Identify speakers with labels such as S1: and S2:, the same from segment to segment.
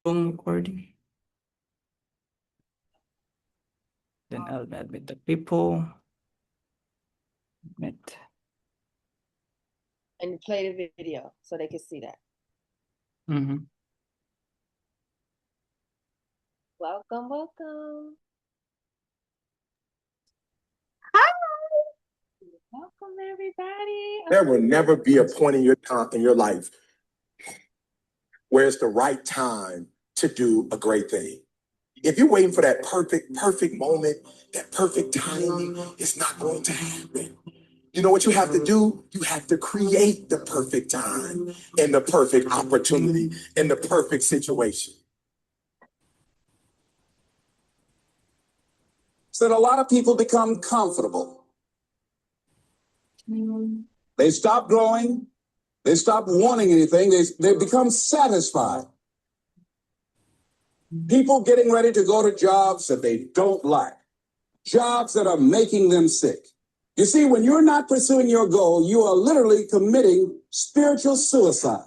S1: recording. Then I'll admit the people. Admit.
S2: And play the video so they can see that. Welcome, welcome. Hi. Welcome, everybody.
S3: There will never be a point in your life where it's the right time to do a great thing. If you're waiting for that perfect moment, that perfect timing, it's not going to happen. You know what you have to do? You have to create the perfect time and the perfect opportunity and the perfect situation. So that a lot of people become comfortable. They stop growing. They stop wanting anything. They become satisfied. People getting ready to go to jobs that they don't like, jobs that are making them sick. You see, when you're not pursuing your goal, you are literally committing spiritual suicide.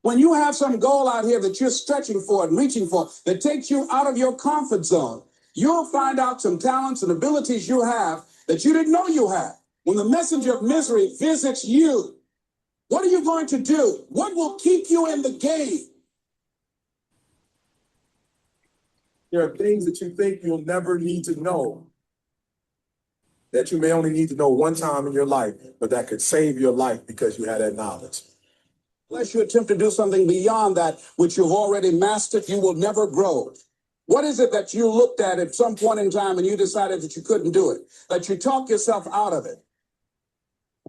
S3: When you have some goal out here that you're stretching for and reaching for that takes you out of your comfort zone, you'll find out some talents and abilities you have that you didn't know you had. When the messenger of misery visits you, what are you going to do? What will keep you in the game? There are things that you think you'll never need to know, that you may only need to know one time in your life, but that could save your life because you had that knowledge. Unless you attempt to do something beyond that which you've already mastered, you will never grow. What is it that you looked at some point in time and you decided that you couldn't do it, that you talked yourself out of it?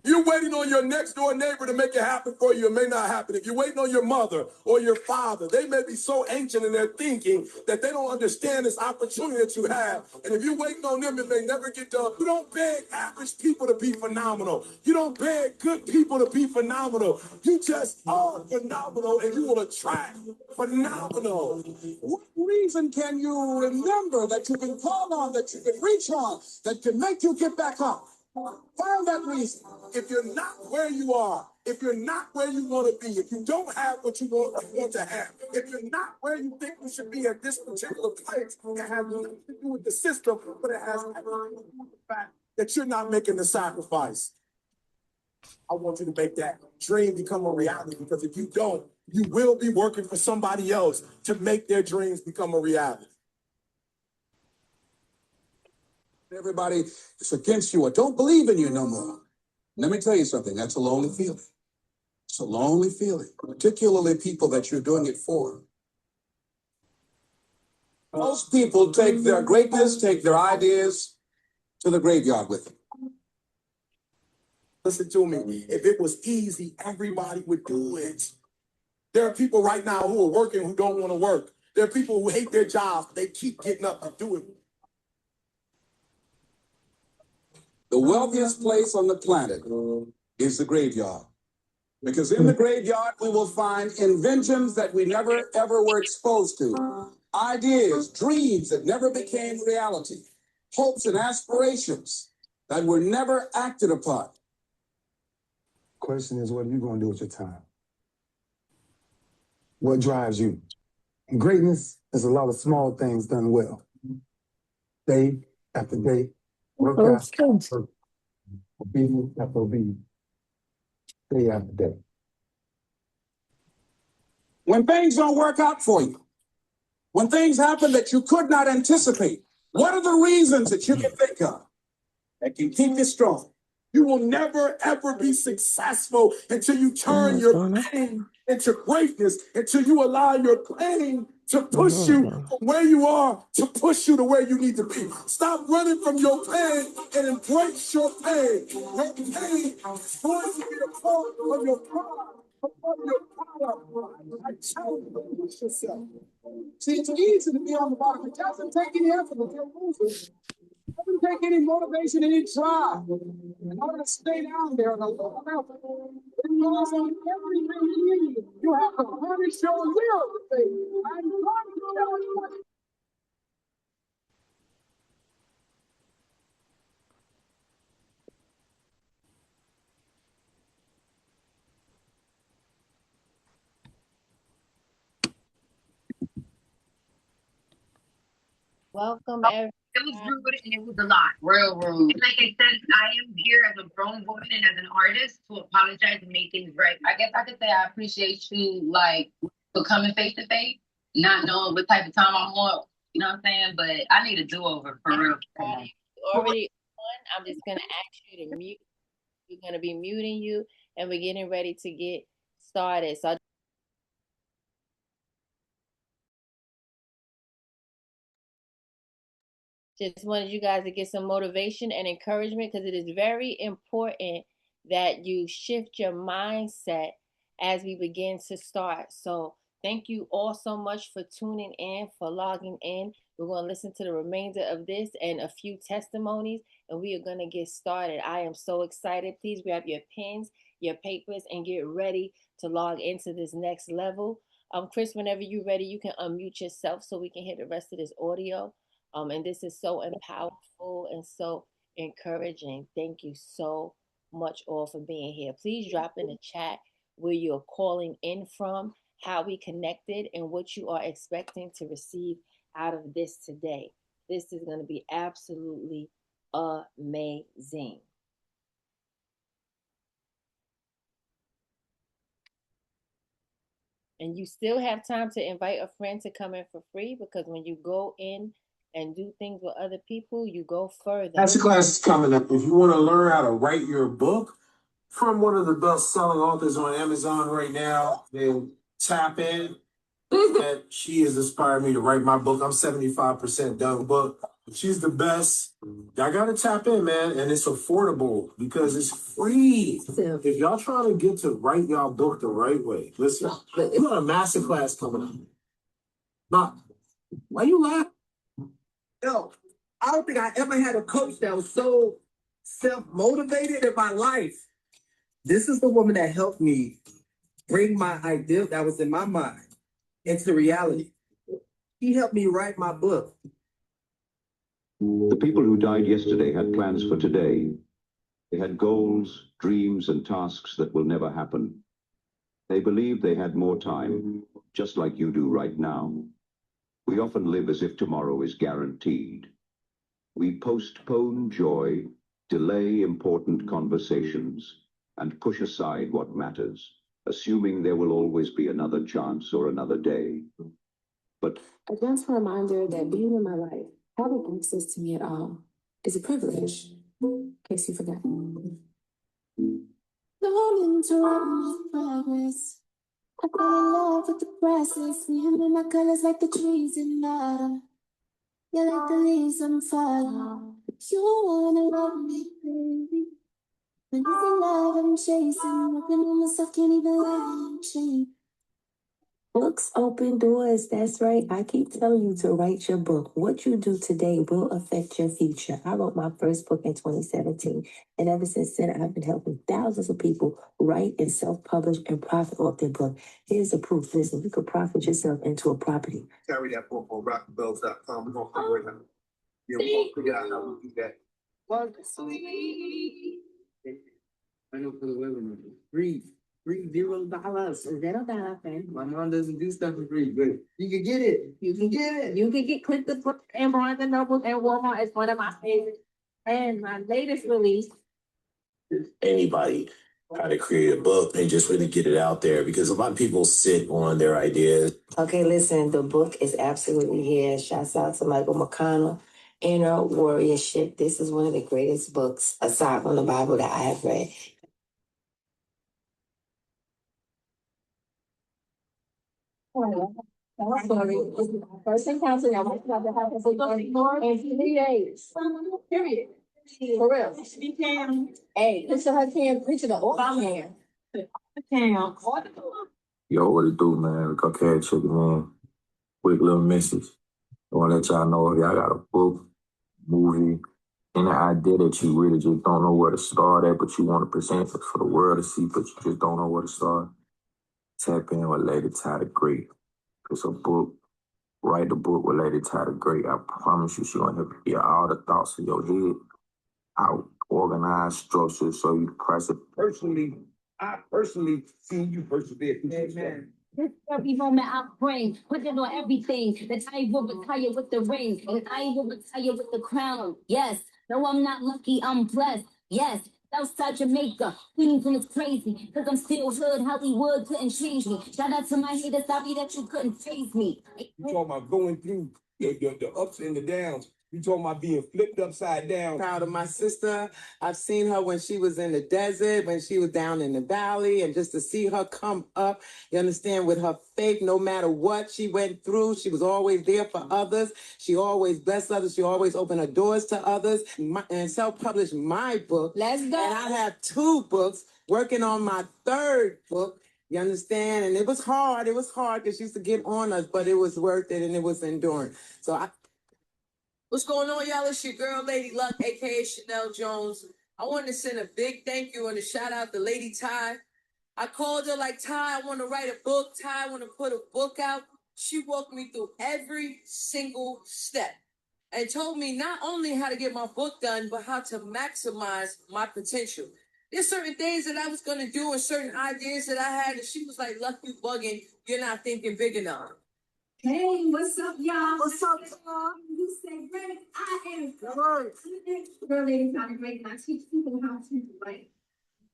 S3: You're waiting on your next door neighbor to make it happen for you. It may not happen. If you're waiting on your mother or your father, they may be so ancient in their thinking that they don't understand this opportunity that you have. And if you're waiting on them, it may never get done. You don't beg average people to be phenomenal. You don't beg good people to be phenomenal. You just are phenomenal and you will attract phenomenal. What reason can you remember that you can call on, that you can reach on, that can make you get back up? Find that reason. If you're not where you are, if you're not where you want to be, if you don't have what you want to have, if you're not where you think you should be at this particular place, it has nothing to do with the system, but it has everything to do with the fact that you're not making the sacrifice. I want you to make that dream become a reality, because if you don't, you will be working for somebody else to make their dreams become a reality. Everybody is against you or don't believe in you no more. Let me tell you something. That's a lonely feeling. It's a lonely feeling, particularly people that you're doing it for. Most people take their greatness, take their ideas to the graveyard with them. Listen to me. If it was easy, everybody would do it. There are people right now who are working who don't want to work. There are people who hate their jobs, but they keep getting up and doing it. The wealthiest place on the planet is the graveyard. Because in the graveyard, we will find inventions that we never, ever were exposed to. Ideas, dreams that never became reality. Hopes and aspirations that were never acted upon.
S4: Question is, what are you going to do with your time? What drives you? Greatness is a lot of small things done well. Day after day, work after work, obedience after obedience, day after day.
S3: When things don't work out for you, when things happen that you could not anticipate, what are the reasons that you can think of that can keep you strong? You will never, ever be successful until you turn your pain into greatness, until you allow your pain to push you from where you are to push you to where you need to be. Stop running from your pain and embrace your pain. Your pain is going to be a part of your pride. I challenge you to push yourself. See, it's easy to be on the bottom. It doesn't take any effort to get moving. It doesn't take any motivation, any drive in order to stay down there on a low level. It relies on everything in you. You have to punish your will to say, I'm going to tell you what.
S2: Welcome,
S5: It was rude and it was a lot, real rude. Like I said, I am here as a grown woman and as an artist to apologize and make things right. I guess I could say I appreciate you, like, for coming face to face, not knowing what type of time I'm on. You know what I'm saying? But I need a do-over for real.
S2: already on. I'm just gonna ask you to mute. We're gonna be muting you, and we're getting ready to get started. So just wanted you guys to get some motivation and encouragement because it is very important that you shift your mindset as we begin to start. So thank you all so much for tuning in, for logging in. We're going to listen to the remainder of this and a few testimonies, and we are going to get started. I am so excited. Please grab your pens, your papers, and get ready to log into this next level. Chris, whenever you're ready, you can unmute yourself so we can hear the rest of this audio. And this is so powerful and so encouraging. Thank you so much all for being here. Please drop in the chat where you're calling in from, how we connected, and what you are expecting to receive out of this today. This is going to be absolutely amazing. And you still have time to invite a friend to come in for free, because when you go in and do things with other people, you go further.
S3: Masterclass is coming up. If you want to learn how to write your book from one of the best-selling authors on Amazon right now, then tap in. And she has inspired me to write my book. I'm 75% done book. She's the best. Y'all gotta tap in, man, and it's affordable because it's free. If y'all trying to get to write y'all book the right way, listen, we got a masterclass coming up. Not, why you laugh?
S6: Yo, I don't think I ever had a coach that was so self-motivated in my life. This is the woman that helped me bring my idea that was in my mind into reality. She helped me write my book.
S7: The people who died yesterday had plans for today. They had goals, dreams, and tasks that will never happen. They believed they had more time, just like you do right now. We often live as if tomorrow is guaranteed. We postpone joy, delay important conversations, and push aside what matters, assuming there will always be another chance or another day. But
S8: a gentle reminder that being in my life, having access to me at all, is a privilege, in case you forgot. Don't interrupt my progress. I fell in love with the process. Seeing in my colors like the trees in autumn. You're like the leaves I'm falling. You wanna love me, baby. When you say love, I'm chasing. Working on myself, can't even let it change. Books open doors. That's right. I keep telling you to write your book. What you do today will affect your future. I wrote my first book in 2017. And ever since then, I've been helping thousands of people write and self-publish and profit off their book. Here's the proof. Listen, you could profit yourself into a property.
S6: Carry that book on rockthebells.com. We're going to figure it out. Yeah, we're going to figure out how we do that. I know for the women. Breathe. $0. $0 thing. My mom doesn't do stuff for free, but you can get it. You can get it.
S9: You can get Click the Book and Barnes and Noble and Walmart is one of my favorites. And my latest release.
S10: Anybody how to create a book and just really get it out there, because a lot of people sit on their ideas.
S8: Okay, listen, the book is absolutely here. Shouts out to Michael McConnell. Inner Warriorship. This is one of the greatest books, aside from the Bible, that I have read. Sorry. First encounter, I went to the house in 3 days. Period. For real. Hey, picture her can, picture the old can.
S3: Yo, what it do, man? Cocaine Chicken, man. Quick little message. I want to let y'all know if y'all got a book, movie, any idea that you really just don't know where to start at, but you want to present it for the world to see, but you just don't know where to start. Tap in with Lady Ty the Great. It's a book. Write the book with Lady Ty the Great. I promise you, she's going to get all the thoughts in your head out, organized, structured, so you can price it.
S6: I personally see you persevere. Amen.
S8: This every moment I bring, put it on everything. That I will retire with the ring, and I will retire with the crown. Yes, no, I'm not lucky, I'm blessed. Yes, outside Jamaica, Queens, and it's crazy, cause I'm still hood. Hollywood couldn't change me. Shout out to my haters, sorry that you couldn't face me.
S3: You talking about going through the ups and the downs. You talking about being flipped upside down.
S6: Proud of my sister. I've seen her when she was in the desert, when she was down in the valley, and just to see her come up, you understand, with her faith, no matter what she went through, she was always there for others. She always blessed others. She always opened her doors to others, and self-published my book.
S8: Let's go.
S6: And I have 2 books, working on my 3rd book. You understand? And it was hard. It was hard because she used to get on us, but it was worth it and it was enduring. So what's going on, y'all? It's your girl, Lady Luck, aka Chanel Jones. I want to send a big thank you and a shout out to Lady Ty. I called her like, Ty, I want to write a book. Ty, I want to put a book out. She walked me through every single step and told me not only how to get my book done, but how to maximize my potential. There's certain things that I was going to do and certain ideas that I had, and she was like, Luck, you bugging. You're not thinking big enough.
S8: Hey, what's up, y'all? What's up, y'all? You say great, I am great. Girl, ladies, how to great, and I teach people how to write,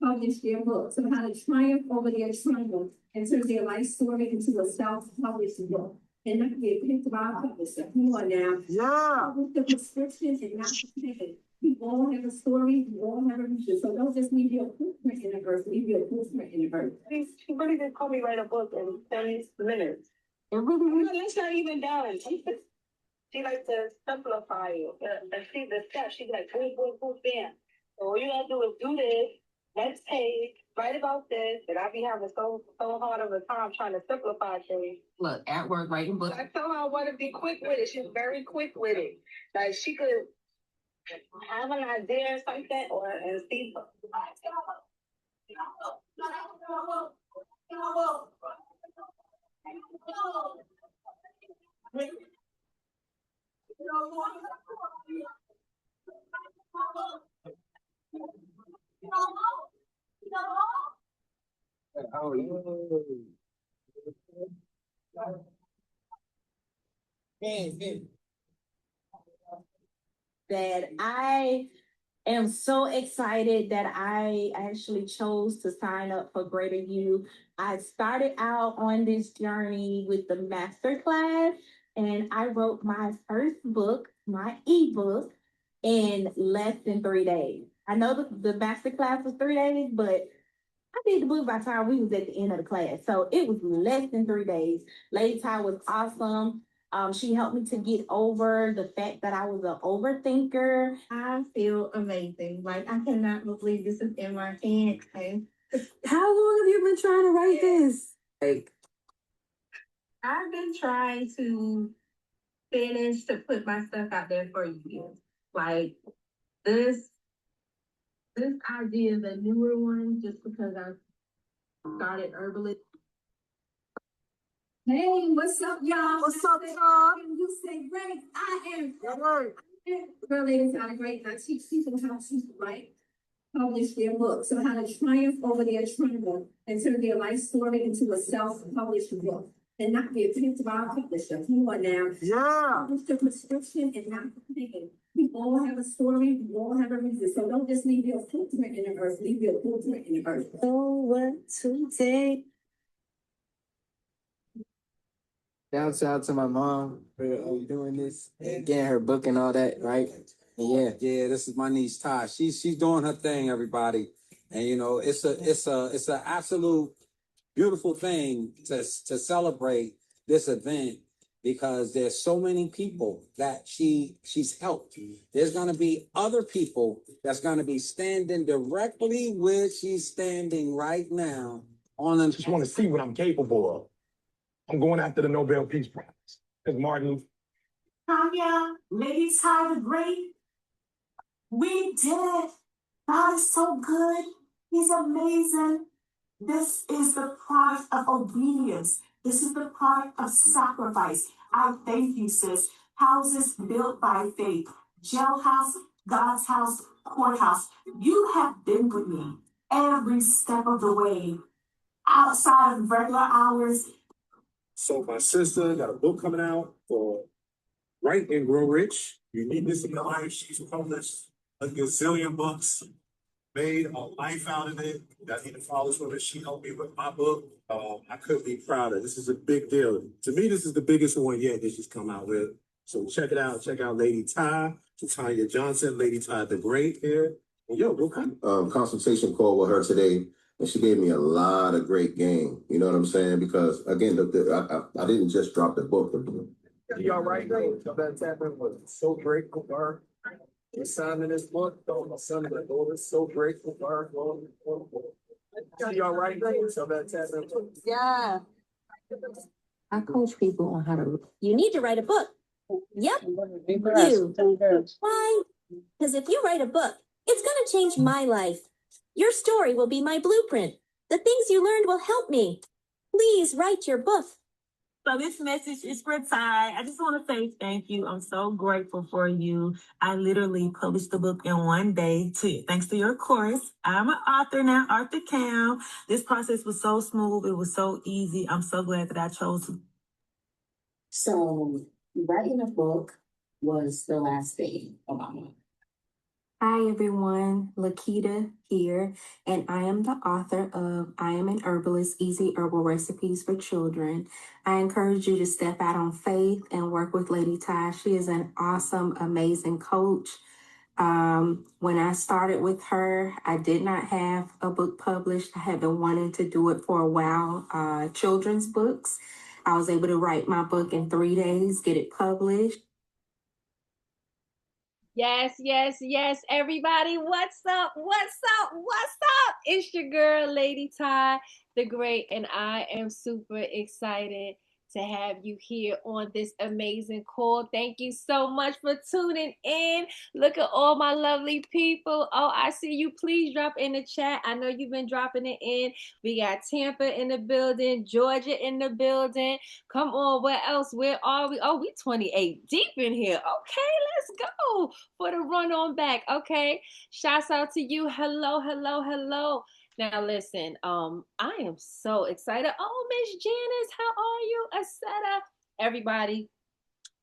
S8: publish their books, so how to triumph over their triumph and turn their life story into a self-published book. And not get picked by a publisher. Come on now. Yeah. With the prescription and not the ticket. We all have a story, we all have a reason. So don't just leave your footprint in the verse, leave your footprint in the verse. She really did call me write a book in 30 minutes. That's not even done. She likes to simplify it. And see the steps. She's like, boom, boom, boom, bam. So all you gotta do is do this, next page, write about this. And I be having so hard of a time trying to simplify things. Look, at work, writing books. I tell her I want to be quick with it. She's very quick with it. Like she could have an idea or something and see. That I am so excited that I actually chose to sign up for Greater You. I started out on this journey with the masterclass, and I wrote my first book, my ebook, in less than 3 days. I know the masterclass was 3 days, but I did the book by the time we was at the end of the class. So it was less than 3 days. Lady Ty was awesome. She helped me to get over the fact that I was an overthinker. I feel amazing. Like I cannot believe this is in my hand. How long have you been trying to write this? Like I've been trying to finish to put my stuff out there for you. Like this idea is a newer one just because I started herbalist. Hey, what's up, y'all? What's up, y'all? You say great, I am great. Girl, ladies, how to great. I teach people how to write, publish their books, so how to triumph over their triumph and turn their life story into a self-published book and not get picked by a publisher. Come on now. Yeah. Publish the prescription and not the ticket. We all have a story, we all have a reason. So don't just leave your footprint in the earth, leave your footprint in the earth. Oh, what today? Shout out to my mom for doing this and getting her book and all that, right? And yeah, this is my niece Ty. She's doing her thing, everybody. And you know, it's an absolute beautiful thing to celebrate this event because there's so many people that she's helped. There's gonna be other people that's gonna be standing directly where she's standing right now on them.
S3: Just want to see what I'm capable of. I'm going after the Nobel Peace Prize. Because Martin Luther.
S8: Tanya, Lady Ty the Great, we did it. God is so good. He's amazing. This is the product of obedience. This is the product of sacrifice. I thank you, sis. Houses built by faith. Jailhouse, God's house, courthouse. You have been with me every step of the way. Outside of regular hours,
S3: So my sister got a book coming out for Write and Grow Rich. You need this in your life. She's published a gazillion books, made a life out of it. I need to follow her. She helped me with my book. I couldn't be prouder. This is a big deal. To me, this is the biggest one yet that she's come out with. So check it out. Check out Lady Ty, Tanya Johnson, Lady Ty the Great here. And yo, go
S10: Consultation call with her today, and she gave me a lot of great game. You know what I'm saying? Because again, I didn't just drop the book.
S6: You all right, though? That's happened. Was so grateful for her. We're signing this book. Oh, my son and my daughter, so grateful for her. You all right, though? So that's happened.
S9: Yeah. I coach people on how to. You need to write a book. Yep. You. Why? Because if you write a book, it's going to change my life. Your story will be my blueprint. The things you learned will help me. Please write your book.
S11: So this message is for Ty. I just want to say thank you. I'm so grateful for you. I literally published the book in one day thanks to your course. I'm an author now, Arthur Cam. This process was so smooth. It was so easy. I'm so glad that I chose to.
S12: So writing a book was the last thing on my mind.
S8: Hi everyone, Lakita here, and I am the author of I Am an Herbalist, Easy Herbal Recipes for Children. I encourage you to step out on faith and work with Lady Ty. She is an awesome, amazing coach. When I started with her, I did not have a book published. I had been wanting to do it for a while, children's books. I was able to write my book in 3 days, get it published.
S2: Yes, yes, yes, everybody. What's up? What's up? What's up? It's your girl, Lady Ty the Great, and I am super excited to have you here on this amazing call. Thank you so much for tuning in. Look at all my lovely people. Oh, I see you. Please drop in the chat. I know you've been dropping it in. We got Tampa in the building, Georgia in the building. Come on, where else? Where are we? Oh, we 28 deep in here. Okay, let's go for the run on back. Okay, shouts out to you. Hello, hello, hello. Now listen, I am so excited. Oh, Miss Janice, how are you? Asetta, everybody,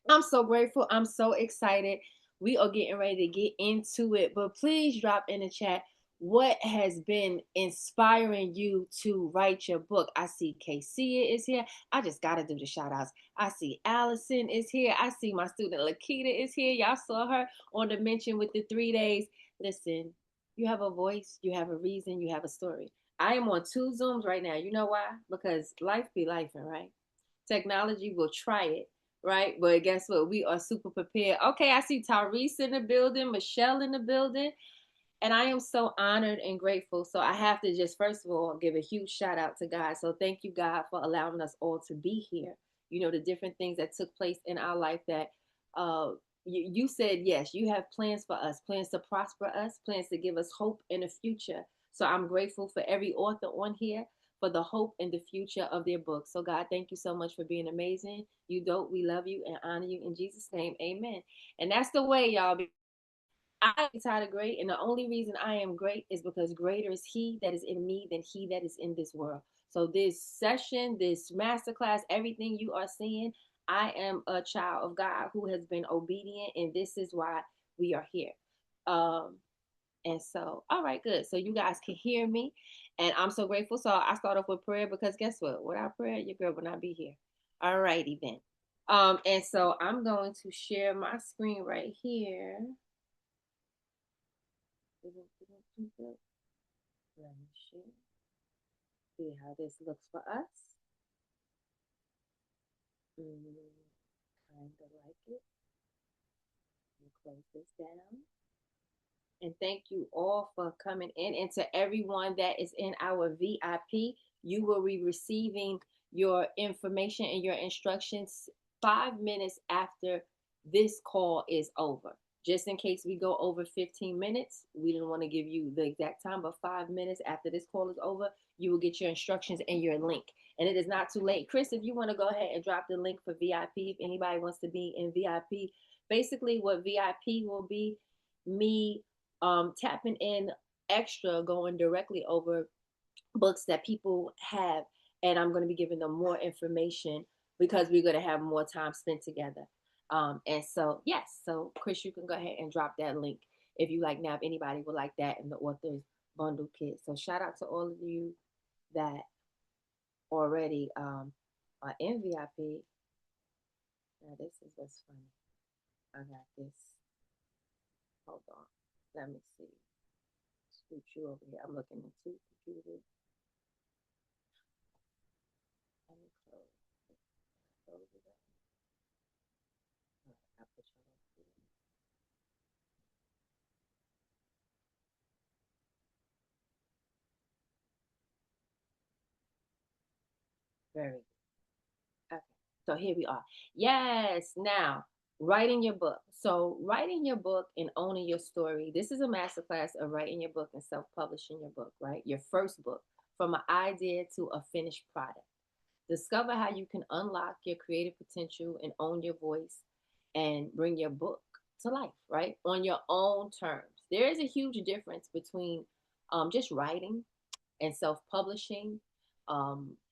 S2: I'm so grateful. I'm so excited. We are getting ready to get into it, but please drop in the chat what has been inspiring you to write your book. I see KC is here. I just got to do the shout outs. I see Allison is here. I see my student Lakita is here. Y'all saw her on the mention with the 3 days. Listen, you have a voice, you have a reason, you have a story. I am on 2 Zooms right now. You know why? Because life be life, right? Technology will try it, right? But guess what? We are super prepared. Okay, I see Tyrese in the building, Michelle in the building, and I am so honored and grateful. So I have to just, first of all, give a huge shout out to God. So thank you, God, for allowing us all to be here. You know, the different things that took place in our life that you said, yes, you have plans for us, plans to prosper us, plans to give us hope in the future. So I'm grateful for every author on here for the hope and the future of their book. So God, thank you so much for being amazing. You dope. We love you and honor you in Jesus' name. Amen. And that's the way, y'all. I am Ty the Great, and the only reason I am great is because greater is He that is in me than he that is in this world. So this session, this masterclass, everything you are seeing, I am a child of God who has been obedient, and this is why we are here. And so, all right, good. So you guys can hear me, and I'm so grateful. So I start off with prayer because guess what? Without prayer, your girl will not be here. All righty then. And so I'm going to share my screen right here. Let me share. See how this looks for us. Kind of like it. Close this down. And thank you all for coming in. And to everyone that is in our VIP, you will be receiving your information and your instructions 5 minutes after this call is over. Just in case we go over 15 minutes, we didn't want to give you the exact time, but 5 minutes after this call is over, you will get your instructions and your link. And it is not too late. Chris, if you want to go ahead and drop the link for VIP, if anybody wants to be in VIP, basically what VIP will be, me tapping in extra, going directly over books that people have, and I'm going to be giving them more information because we're going to have more time spent together. And so, yes, so Chris, you can go ahead and drop that link if you like. Now, if anybody would like that in the author's bundle kit. So shout out to all of you that already are in VIP. Now, this is what's funny. I got this. Hold on. Let me see. Scoot you over here. I'm looking at two computers. Let me close it up. I put you on here. Very good. Okay. So here we are. Yes. Now, writing your book. So writing your book and owning your story. This is a masterclass of writing your book and self-publishing your book, right? Your first book, from an idea to a finished product. Discover how you can unlock your creative potential and own your voice and bring your book to life, right? On your own terms. There is a huge difference between just writing and self-publishing,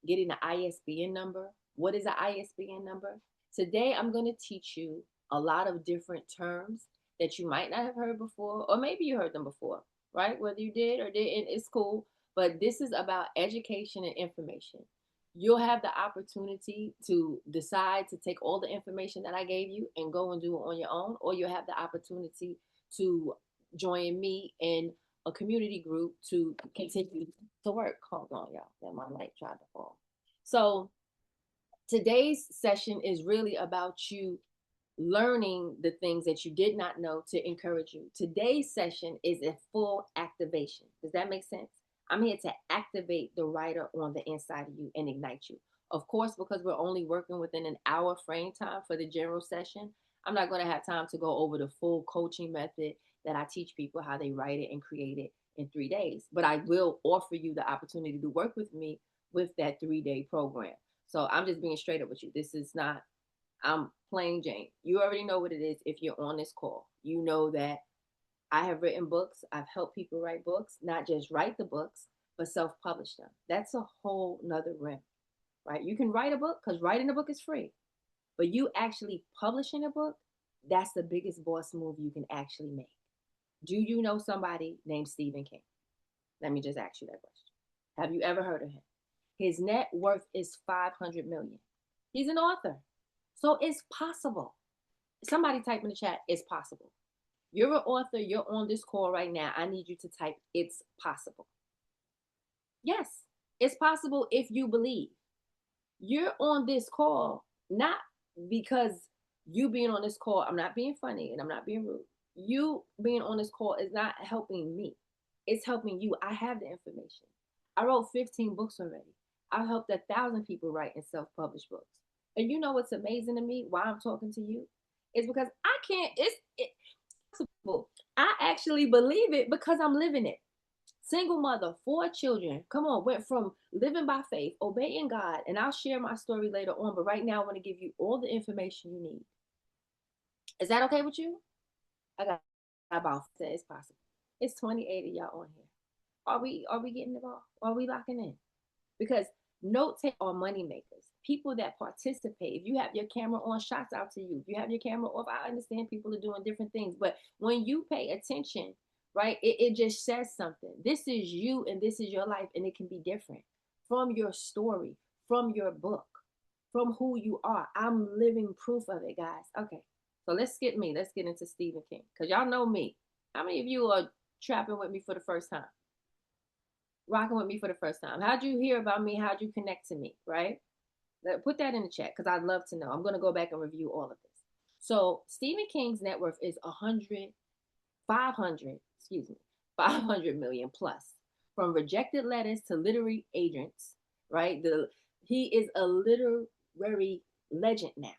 S2: getting the ISBN number. What is an ISBN number? Today, I'm going to teach you a lot of different terms that you might not have heard before, or maybe you heard them before, right? Whether you did or didn't, it's cool. But this is about education and information. You'll have the opportunity to decide to take all the information that I gave you and go and do it on your own, or you'll have the opportunity to join me in a community group to continue to work. Hold on, y'all. Then my light tried to fall. So today's session is really about you learning the things that you did not know to encourage you. Today's session is a full activation. Does that make sense? I'm here to activate the writer on the inside of you and ignite you. Of course, because we're only working within an hour frame time for the general session, I'm not going to have time to go over the full coaching method that I teach people how they write it and create it in 3 days. But I will offer you the opportunity to work with me with that 3-day program. So I'm just being straight up with you. This is not, I'm plain Jane. You already know what it is if you're on this call. You know that I have written books. I've helped people write books, not just write the books, but self-publish them. That's a whole nother rim, right? You can write a book because writing a book is free, but you actually publishing a book, that's the biggest boss move you can actually make. Do you know somebody named Stephen King? Let me just ask you that question. Have you ever heard of him? His net worth is 500 million. He's an author. So it's possible. Somebody type in the chat, it's possible. You're an author, you're on this call right now. I need you to type, it's possible. Yes, it's possible if you believe. You're on this call, not because you being on this call, I'm not being funny and I'm not being rude. You being on this call is not helping me. It's helping you. I have the information. I wrote 15 books already. I've helped 1,000 people write and self-publish books. And you know what's amazing to me, why I'm talking to you, is because I can't, it's possible. I actually believe it because I'm living it. Single mother, 4 children. Come on, went from living by faith, obeying God, and I'll share my story later on. But right now, I want to give you all the information you need. Is that okay with you? I got about that. It's possible. It's 28 of y'all on here. Are we getting it all? Are we locking in? Because note take are money makers. People that participate. If you have your camera on, shots out to you. If you have your camera off, I understand people are doing different things. But when you pay attention, right, it just says something. This is you and this is your life, and it can be different from your story, from your book, from who you are. I'm living proof of it, guys. Okay, so let's skip me. Let's get into Stephen King, because y'all know me. How many of you are trapping with me for the first time? Rocking with me for the first time. How'd you hear about me? How'd you connect to me, right? Put that in the chat because I'd love to know. I'm going to go back and review all of this. So Stephen King's net worth is 500 million plus. From rejected letters to literary agents, right? He is a literary legend now,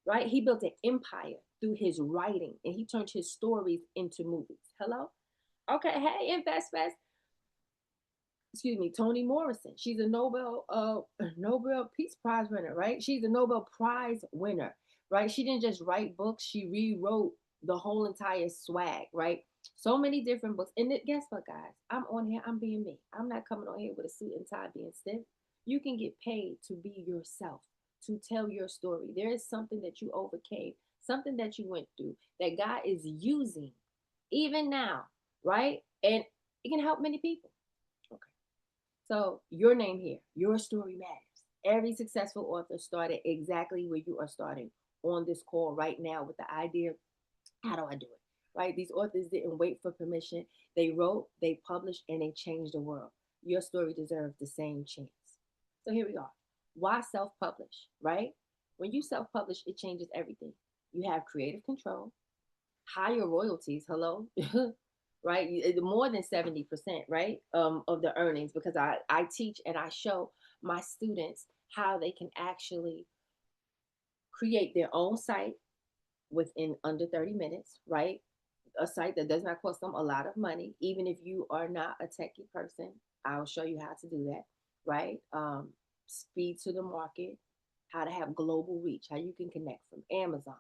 S2: right? He built an empire through his writing and he turned his stories into movies. Hello? Okay, hey, InvestFest. Excuse me, Toni Morrison. She's a Nobel Peace Prize winner, right? She's a Nobel Prize winner, right? She didn't just write books, she rewrote the whole entire swag, right? So many different books. And guess what, guys? I'm on here, I'm being me. I'm not coming on here with a suit and tie being stiff. You can get paid to be yourself, to tell your story. There is something that you overcame, something that you went through that God is using even now, right? And it can help many people. Okay. So your name here, your story matters. Every successful author started exactly where you are starting on this call right now with the idea, how do I do it? Right? These authors didn't wait for permission. They wrote, they published, and they changed the world. Your story deserves the same chance. So here we are. Why self-publish, right? When you self-publish, it changes everything. You have creative control, higher royalties, hello, right? More than 70%, right? Of the earnings, because I teach and I show my students how they can actually create their own site within under 30 minutes, right? A site that does not cost them a lot of money. Even if you are not a techie person, I'll show you how to do that, right? Speed to the market, how to have global reach, how you can connect from Amazon,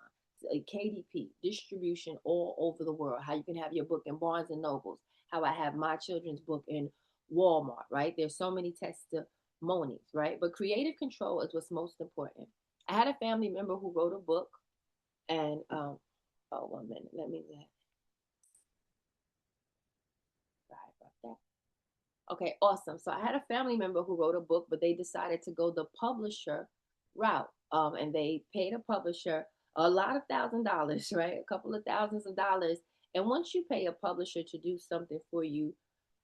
S2: KDP, distribution all over the world, how you can have your book in Barnes and Nobles, how I have my children's book in Walmart, right? There's so many testimonies, right? But creative control is what's most important. I had a family member who wrote a book and, oh, 1 minute, let me that. Sorry about that. Okay, awesome. So I had a family member who wrote a book, but they decided to go the publisher route. And they paid a publisher a lot of $1,000s, right? A couple of thousands of dollars. And once you pay a publisher to do something for you,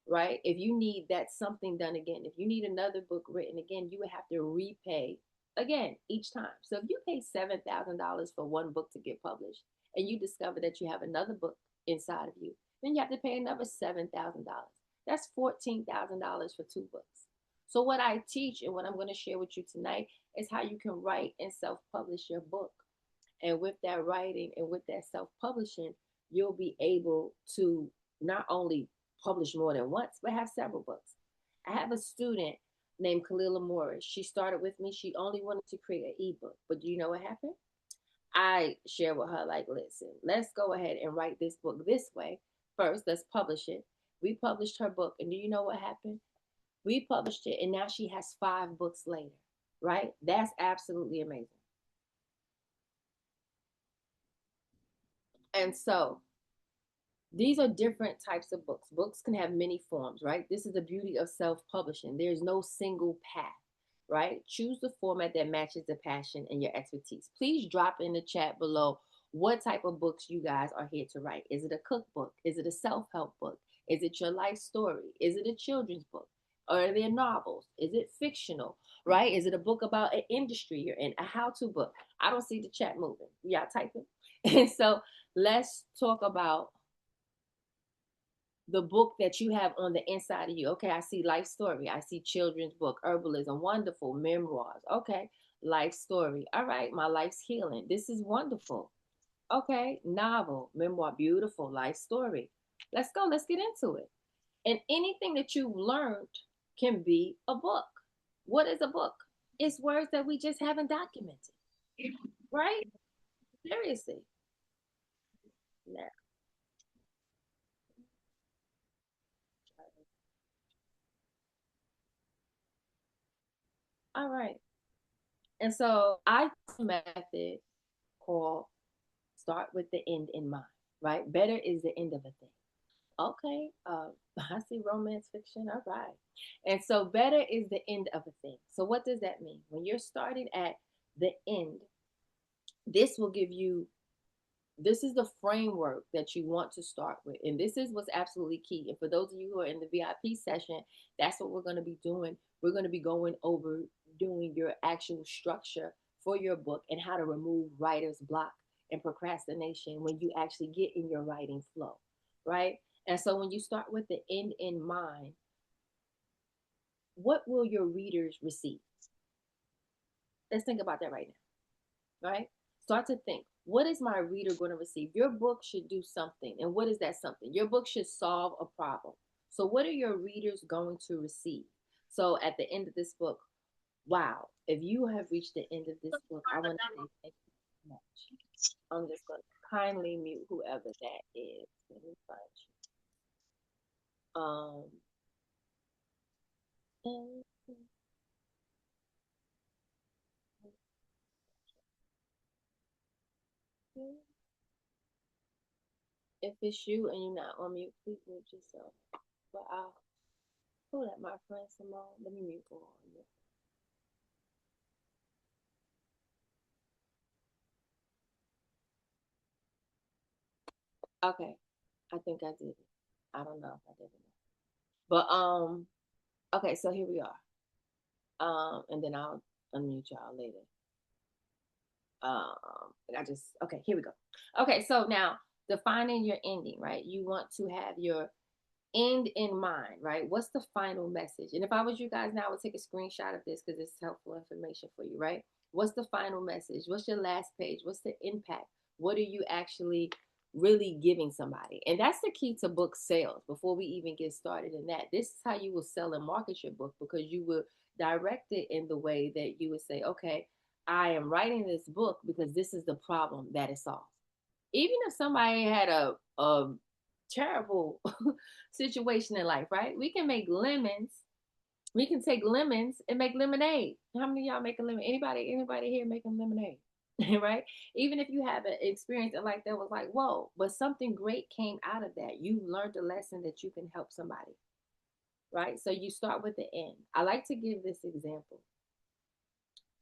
S2: right? If you need that something done again, if you need another book written again, you would have to repay again each time. So if you pay $7,000 for one book to get published and you discover that you have another book inside of you, then you have to pay another $7,000. That's $14,000 for two books. So what I teach and what I'm going to share with you tonight is how you can write and self-publish your book. And with that writing and with that self-publishing, you'll be able to not only publish more than once, but have several books. I have a student named Kalila Morris. She started with me. She only wanted to create an ebook. But do you know what happened? I share with her, like, listen, let's go ahead and write this book this way. First, let's publish it. We published her book. And do you know what happened? We published it, and now she has 5 books later, right? That's absolutely amazing. And so these are different types of books. Books can have many forms, right? This is the beauty of self-publishing. There's no single path, right? Choose the format that matches the passion and your expertise. Please drop in the chat below what type of books you guys are here to write. Is it a cookbook? Is it a self-help book? Is it your life story? Is it a children's book? Are there novels? Is it fictional, right? Is it a book about an industry you're in, a how-to book? I don't see the chat moving. Y'all typing? And so let's talk about the book that you have on the inside of you. Okay, I see life story. I see children's book, herbalism, wonderful, memoirs. Okay, life story. All right, my life's healing. This is wonderful. Okay, novel, memoir, beautiful, life story. Let's go. Let's get into it. And anything that you've learned can be a book. What is a book? It's words that we just haven't documented, right? Seriously. Now, all right. And so I method called start with the end in mind, right? Better is the end of a thing. Okay, I see romance fiction. All right. And so better is the end of a thing. So what does that mean? When you're starting at the end, this will give you, this is the framework that you want to start with. And this is what's absolutely key. And for those of you who are in the VIP session, that's what we're going to be doing. We're going to be going over doing your actual structure for your book and how to remove writer's block and procrastination when you actually get in your writing flow, right? And so when you start with the end in mind, what will your readers receive? Let's think about that right now, right? Start to think, what is my reader going to receive? Your book should do something. And what is that something? Your book should solve a problem. So what are your readers going to receive? So at the end of this book, wow, if you have reached the end of this book, I want to say thank you so much. I'm just going to kindly mute whoever that is. Let me find you. And If it's you and you're not on mute, please mute yourself. But I'll pull at my friend Simone. Let me mute her on you. Okay, I think I did it. I don't know if I did it. But okay, so here we are. And then I'll unmute y'all later. Okay, here we go. Okay, so now defining your ending, right? You want to have your end in mind, right? What's the final message? And if I was you guys now, I would take a screenshot of this because it's helpful information for you, right? What's the final message? What's your last page? What's the impact? What are you actually really giving somebody? And that's the key to book sales before we even get started in that. This is how you will sell and market your book, because you will direct it in the way that you would say, okay, I am writing this book because this is the problem that it solves. Even if somebody had a terrible situation in life, right? We can make lemons. We can take lemons and make lemonade. How many of y'all making lemonade? Anybody here making lemonade? Right? Even if you have an experience like that was like, whoa, but something great came out of that. You learned a lesson that you can help somebody. Right? So you start with the end. I like to give this example.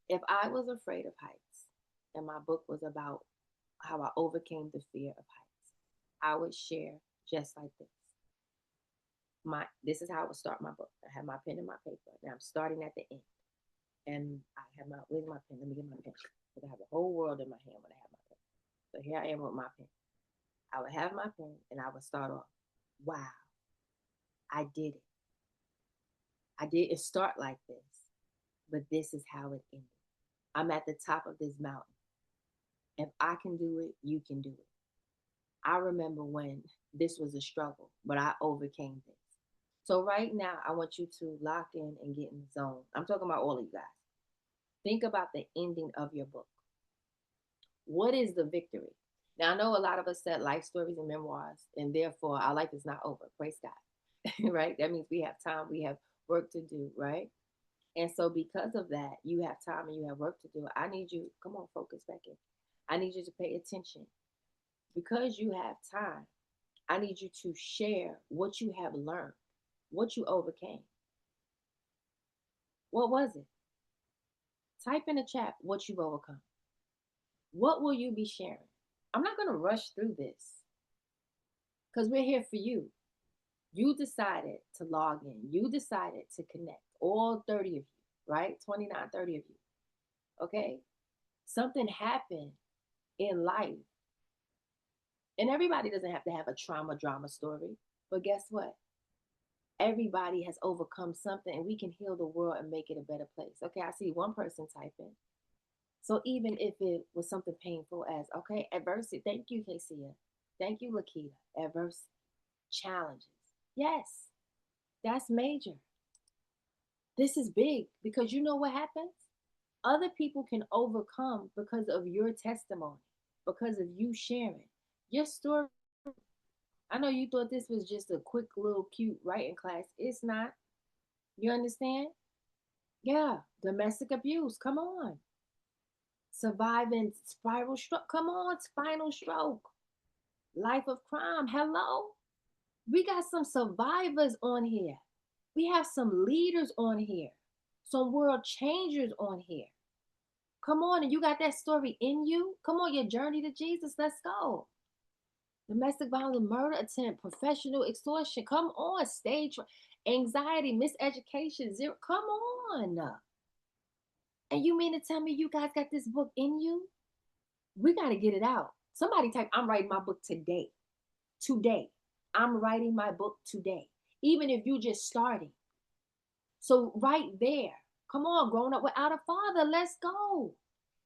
S2: If I was afraid of heights and my book was about how I overcame the fear of heights, I would share just like this. This is how I would start my book. I have my pen and my paper. Now I'm starting at the end. And I have where's my pen? Let me get my pen. Because I have the whole world in my hand when I have my pen. So here I am with my pen. I would have my pen and I would start off, wow, I did it. I didn't start like this, but this is how it ended. I'm at the top of this mountain. If I can do it, you can do it. I remember when this was a struggle, but I overcame this. So right now, I want you to lock in and get in the zone. I'm talking about all of you guys. Think about the ending of your book. What is the victory? Now, I know a lot of us said life stories and memoirs, and therefore our life is not over. Praise God, right? That means we have time, we have work to do, right? And so because of that, you have time and you have work to do. I need you, come on, focus back in. I need you to pay attention. Because you have time, I need you to share what you have learned, what you overcame. What was it? Type in the chat what you've overcome. What will you be sharing? I'm not going to rush through this because we're here for you. You decided to log in. You decided to connect. All 30 of you, right? 29, 30 of you. Okay? Something happened in life. And everybody doesn't have to have a trauma drama story. But guess what? Everybody has overcome something, and we can heal the world and make it a better place. Okay, I see one person typing. So even if it was something painful as, okay, adversity. Thank you, Casey. Thank you, Lakita. Adversity. Challenges. Yes, that's major. This is big because you know what happens? Other people can overcome because of your testimony, because of you sharing. Your story, I know you thought this was just a quick little cute writing class. It's not. You understand? Yeah. Domestic abuse. Come on. Surviving spiral stroke. Come on. Spinal stroke. Life of crime. Hello. We got some survivors on here. We have some leaders on here. Some world changers on here. Come on. And you got that story in you. Come on. Your journey to Jesus. Let's go. Domestic violence, murder attempt, professional extortion. Come on, stage anxiety, miseducation, zero. Come on. And you mean to tell me you guys got this book in you? We got to get it out. Somebody type, I'm writing my book today. Today. I'm writing my book today. Even if you just starting. So right there, come on, growing up without a father, let's go.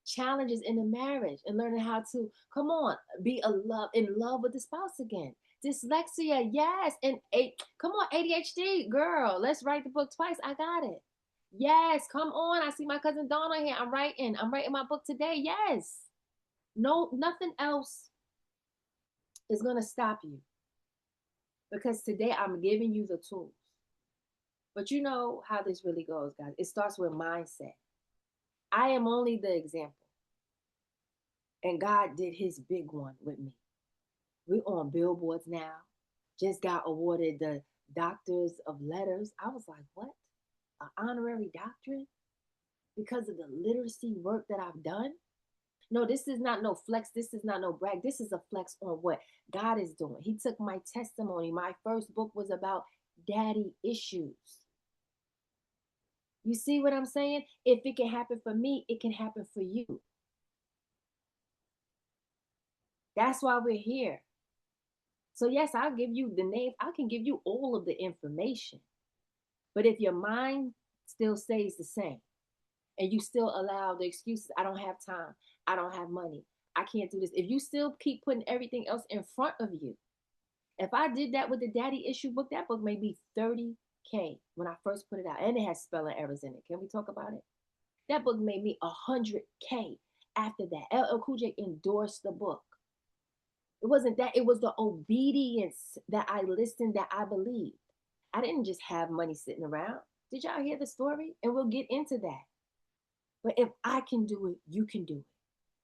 S2: Challenges in the marriage and learning how to, come on, be in love with the spouse again. Dyslexia, yes. And come on, ADHD, girl, let's write the book twice. I got it. Yes, come on. I see my cousin Donna here. I'm writing my book today. Yes. No, nothing else is going to stop you. Because today I'm giving you the tools. But you know how this really goes, guys. It starts with mindset. I am only the example. And God did his big one with me. We're on billboards now. Just got awarded the Doctors of Letters. I was like, what? An honorary doctorate? Because of the literacy work that I've done? No, this is not no flex. This is not no brag. This is a flex on what God is doing. He took my testimony. My first book was about daddy issues. You see what I'm saying? If it can happen for me, it can happen for you. That's why we're here. So yes, I'll give you the name. I can give you all of the information. But if your mind still stays the same and you still allow the excuses, I don't have time, I don't have money, I can't do this. If you still keep putting everything else in front of you, if I did that with the daddy issue book, that book may be $30K when I first put it out. And it has spelling errors in it. Can we talk about it? That book made me $100K after that. LL Cool J endorsed the book. It wasn't that, it was the obedience that I listened, that I believed. I didn't just have money sitting around. Did y'all hear the story? And we'll get into that. But if I can do it, you can do it.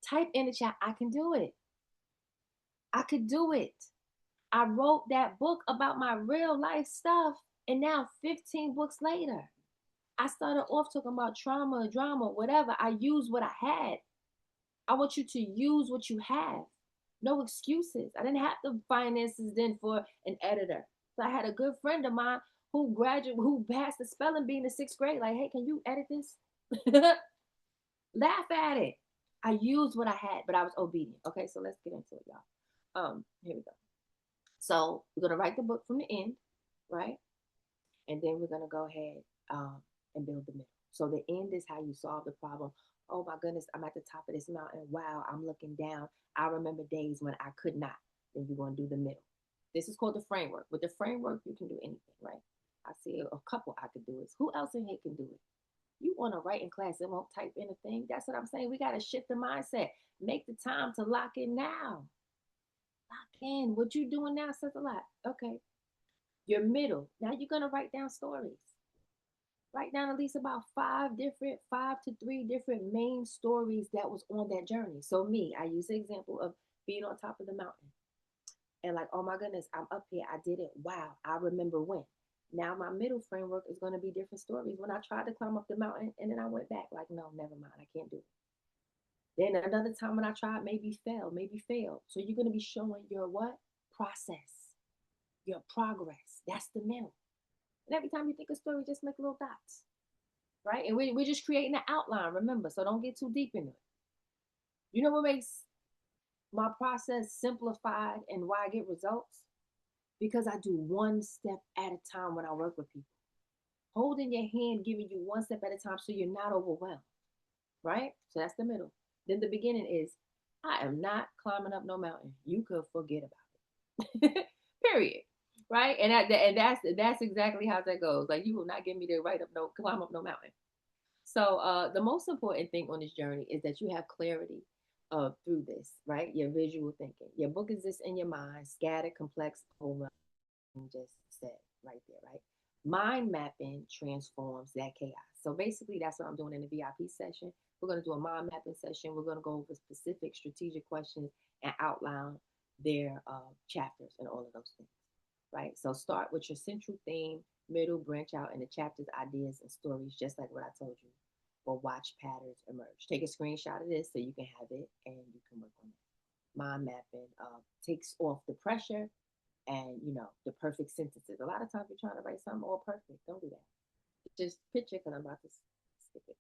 S2: Type in the chat, I can do it. I could do it. I wrote that book about my real life stuff. And now 15 books later, I started off talking about trauma, drama, whatever. I used what I had. I want you to use what you have. No excuses. I didn't have the finances then for an editor. So I had a good friend of mine who passed the spelling bee in the 6th grade. Like, hey, can you edit this? Laugh at it. I used what I had, but I was obedient. Okay, so let's get into it, y'all. Here we go. So we're gonna write the book from the end, right? And then we're gonna go ahead and build the middle. So the end is how you solve the problem. Oh my goodness, I'm at the top of this mountain. Wow, I'm looking down. I remember days when I could not. Then you're going to do the middle. This is called the framework. With the framework, you can do anything, right? I see a couple I could do it. Who else in here can do it? You want to write in class and won't type anything? That's what I'm saying. We got to shift the mindset. Make the time to lock in now. Lock in. What you doing now says a lot. Okay. Your middle. Now you're going to write down stories. Write down at least about 5 to 3 different main stories that was on that journey. So me, I use the example of being on top of the mountain. And like, oh my goodness, I'm up here. I did it. Wow. I remember when. Now my middle framework is going to be different stories. When I tried to climb up the mountain and then I went back, like, no, never mind. I can't do it. Then another time when I tried, maybe failed. So you're going to be showing your what? Process, your progress. That's the middle. And every time you think a story, just make little dots, right? And we're just creating an outline, remember, so don't get too deep into it. You know what makes my process simplified and why I get results? Because I do one step at a time when I work with people. Holding your hand, giving you one step at a time so you're not overwhelmed, right? So that's the middle. Then the beginning is, I am not climbing up no mountain. You could forget about it. Period. Right? And that's exactly how that goes. Like, you will not get me to climb up no mountain. So the most important thing on this journey is that you have clarity through this, right? Your visual thinking. Your book is just in your mind, scattered, complex, overwhelming, just said right there, right? Mind mapping transforms that chaos. So basically, that's what I'm doing in the VIP session. We're going to do a mind mapping session. We're going to go over specific strategic questions and outline their chapters and all of those things, right? So start with your central theme, middle, branch out in the chapters, ideas, and stories, just like what I told you, or watch patterns emerge. Take a screenshot of this so you can have it and you can work on it. Mind mapping takes off the pressure and, the perfect sentences. A lot of times you're trying to write something all perfect. Don't do that. Just picture, because I'm about to skip it.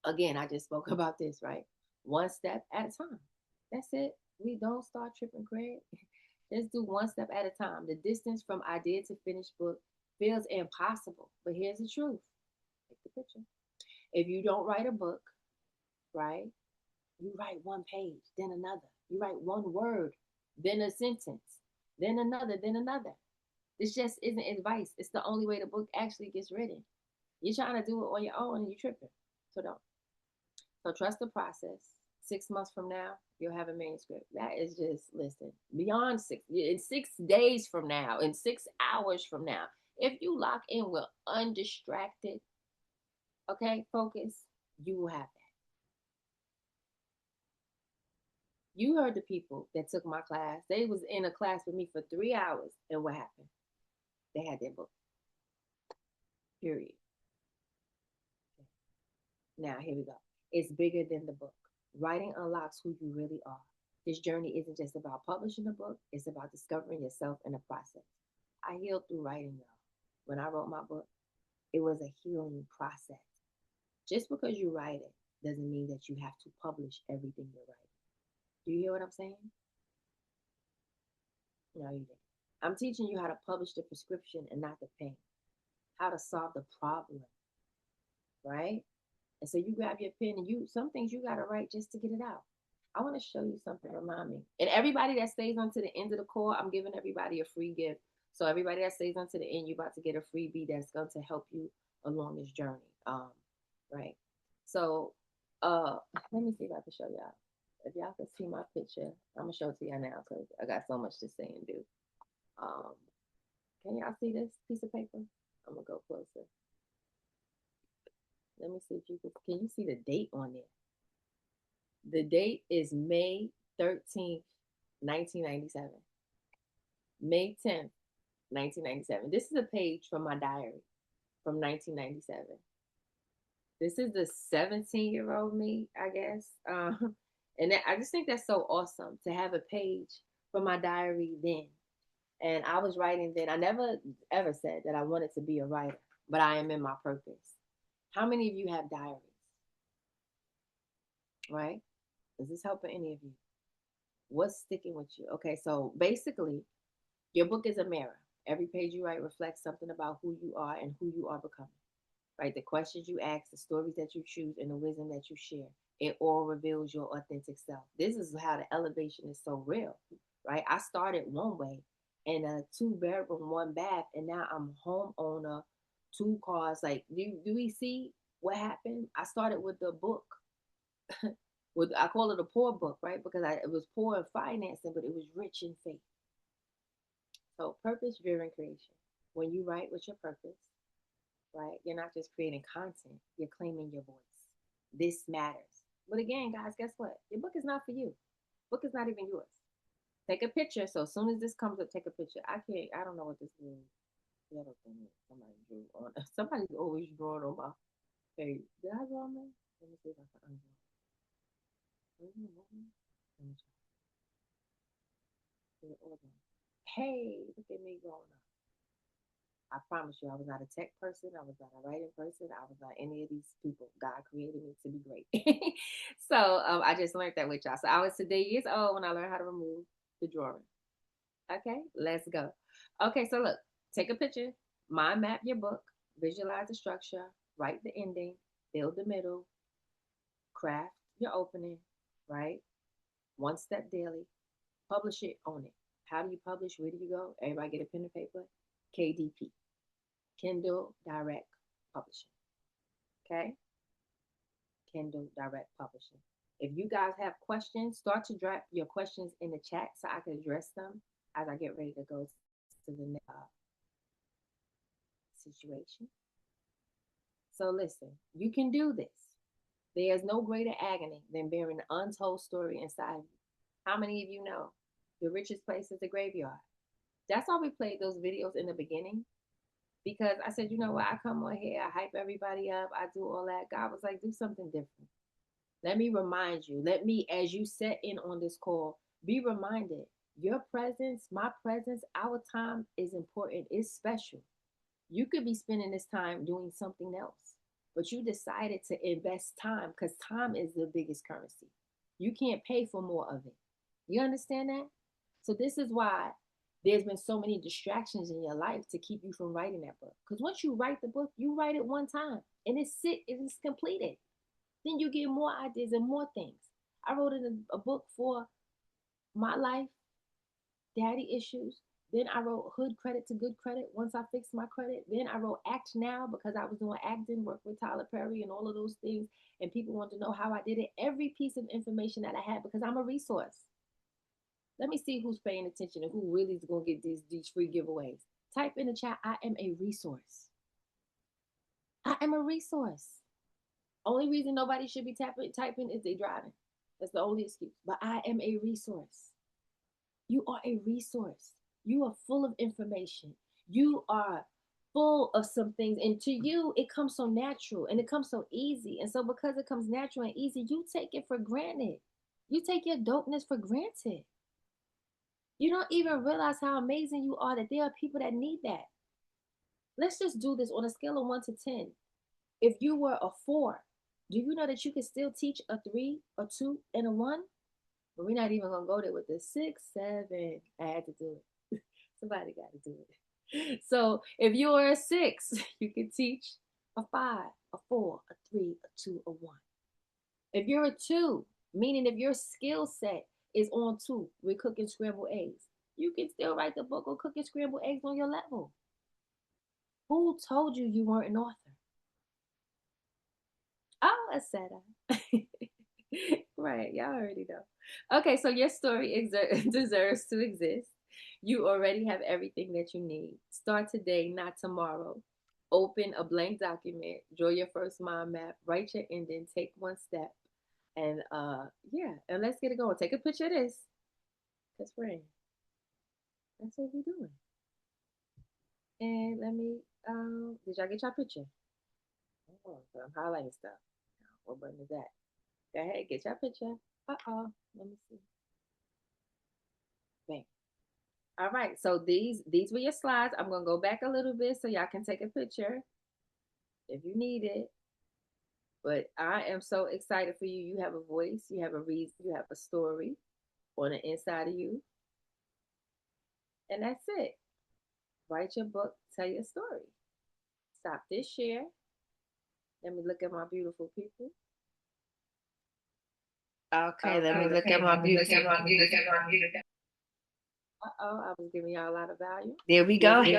S2: Again, I just spoke about this, right? One step at a time. That's it. We don't start tripping, Craig. Let's do one step at a time. The distance from idea to finished book feels impossible, but here's the truth. Take the picture. If you don't write a book, right, you write one page, then another. You write one word, then a sentence, then another, then another. This just isn't advice. It's the only way the book actually gets written. You're trying to do it on your own and you're tripping. So don't. So trust the process. 6 months from now, you'll have a manuscript. That is just, listen, beyond 6 days from now, in 6 hours from now, if you lock in with undistracted, okay, focus, you will have that. You heard the people that took my class. They was in a class with me for 3 hours. And what happened? They had their book. Period. Now, here we go. It's bigger than the book. Writing unlocks who you really are. This journey isn't just about publishing a book, it's about discovering yourself in the process. I healed through writing, y'all. When I wrote my book, it was a healing process. Just because you write it doesn't mean that you have to publish everything you're writing. Do you hear what I'm saying? No, you didn't. I'm teaching you how to publish the prescription and not the pain, how to solve the problem, right? And so you grab your pen and some things you gotta write just to get it out. I want to show you something, remind me. And everybody that stays on to the end of the call, I'm giving everybody a free gift. So everybody that stays on to the end, you're about to get a freebie that's going to help you along this journey. Right. So let me see if I can show y'all. If y'all can see my picture, I'm gonna show it to y'all now because I got so much to say and do. Can y'all see this piece of paper? I'm gonna go closer. Let me see if you can you see the date on there? The date is May 13th, 1997. May 10th, 1997. This is a page from my diary from 1997. This is the 17-year-old me, I guess. And I just think that's so awesome to have a page from my diary then. And I was writing then. I never ever said that I wanted to be a writer, but I am in my purpose. How many of you have diaries? Right? Is this helping any of you? What's sticking with you? Okay, so basically, your book is a mirror. Every page you write reflects something about who you are and who you are becoming. Right? The questions you ask, the stories that you choose, and the wisdom that you share. It all reveals your authentic self. This is how the elevation is so real, right? I started one way in a 2-bedroom, 1-bath, and now I'm homeowner, 2 cars. Like, do we see what happened? I started with the book. I call it a poor book, right? Because it was poor in financing, but it was rich in faith. So purpose-driven creation. When you write with your purpose, right? You're not just creating content, you're claiming your voice. This matters. But again, guys, guess what? Your book is not for you. Book is not even yours. Take a picture. So as soon as this comes up, take a picture. I don't know what this is. The other thing is somebody drew on. Somebody's always drawing on my page. Did I draw on there? Let me see if I can undo it. Hey, look at me growing up. I promise you, I was not a tech person. I was not a writing person. I was not any of these people. God created me to be great. So I just learned that with y'all. So I was today years old when I learned how to remove the drawing. Okay, let's go. Okay, so look, take a picture, mind map your book, visualize the structure, write the ending, build the middle, craft your opening, right? One step daily, publish it, own it. How do you publish? Where do you go? Everybody get a pen and paper. KDP, Kindle Direct Publishing. Okay? Kindle Direct Publishing. If you guys have questions, start to drop your questions in the chat so I can address them as I get ready to go to the next situation. So listen, you can do this. There's no greater agony than bearing an untold story inside you. How many of you know the richest place is the graveyard? That's why we played those videos in the beginning. Because I said, you know what, I come on here, I hype everybody up, I do all that. God was like, do something different. Let me remind you, as you set in on this call, be reminded, your presence, my presence, our time is important, it's special. You could be spending this time doing something else, but you decided to invest time because time is the biggest currency. You can't pay for more of it. You understand that? So this is why there's been so many distractions in your life to keep you from writing that book. Because once you write the book, you write it one time and it's completed. Then you get more ideas and more things. I wrote a book for my life, daddy issues. Then I wrote hood credit to good credit once I fixed my credit. Then I wrote Act Now because I was doing acting, work with Tyler Perry and all of those things. And people wanted to know how I did it. Every piece of information that I had because I'm a resource. Let me see who's paying attention and who really is going to get these free giveaways. Type in the chat, I am a resource. I am a resource. Only reason nobody should be typing is they driving. That's the only excuse. But I am a resource. You are a resource. You are full of information. You are full of some things. And to you, it comes so natural and it comes so easy. And so, because it comes natural and easy, you take it for granted. You take your dopeness for granted. You don't even realize how amazing you are, that there are people that need that. Let's just do this on a scale of 1 to 10. If you were a 4, do you know that you can still teach a 3, a 2, and a 1? But we're not even gonna go there with the 6, 7. I had to do it. Somebody got to do it. So if you are a 6, you can teach a 5, a 4, a 3, a 2, a 1. If you're a 2, meaning if your skill set is on 2 with cooking scrambled eggs, you can still write the book on cooking scrambled eggs on your level. Who told you you weren't an author? Oh, a setup. Right, y'all already know. Okay, so your story deserves to exist. You already have everything that you need. Start today, not tomorrow. Open a blank document, draw your first mind map, write your ending, take one step, and yeah, and let's get it going. Take a picture of this, cause friend, that's what we're doing. And let me did y'all get your picture? Oh, I'm highlighting stuff. What button is that? Go ahead, get your picture. Let me see. Bam. All right, so these were your slides. I'm gonna go back a little bit so y'all can take a picture if you need it. But I am so excited for you. You have a voice, you have a reason, you have a story on the inside of you. And that's it. Write your book, tell your story. Stop this share. Let me look at my beautiful people. Okay, let me look at my beautiful. I was giving y'all a lot of value. There we go. Always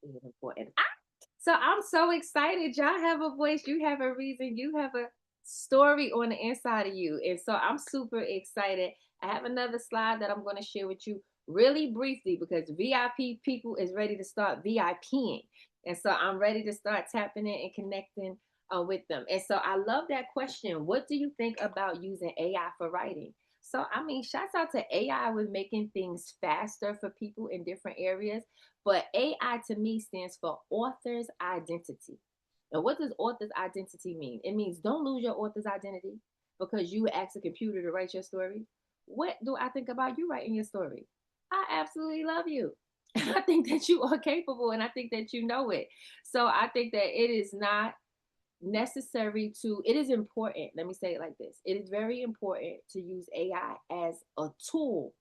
S2: being important. So I'm so excited. Y'all have a voice. You have a reason. You have a story on the inside of you. And so I'm super excited. I have another slide that I'm going to share with you really briefly because VIP people is ready to start VIPing. And so I'm ready to start tapping in and connecting with them. And so I love that question. What do you think about using AI for writing? So, I mean, shouts out to AI with making things faster for people in different areas. But AI to me stands for author's identity. And what does author's identity mean? It means don't lose your author's identity because you asked a computer to write your story. What do I think about you writing your story? I absolutely love you. And I think that you are capable and I think that you know it. So I think that it is not necessary to, it is important. Let me say it like this. It is very important to use AI as a tool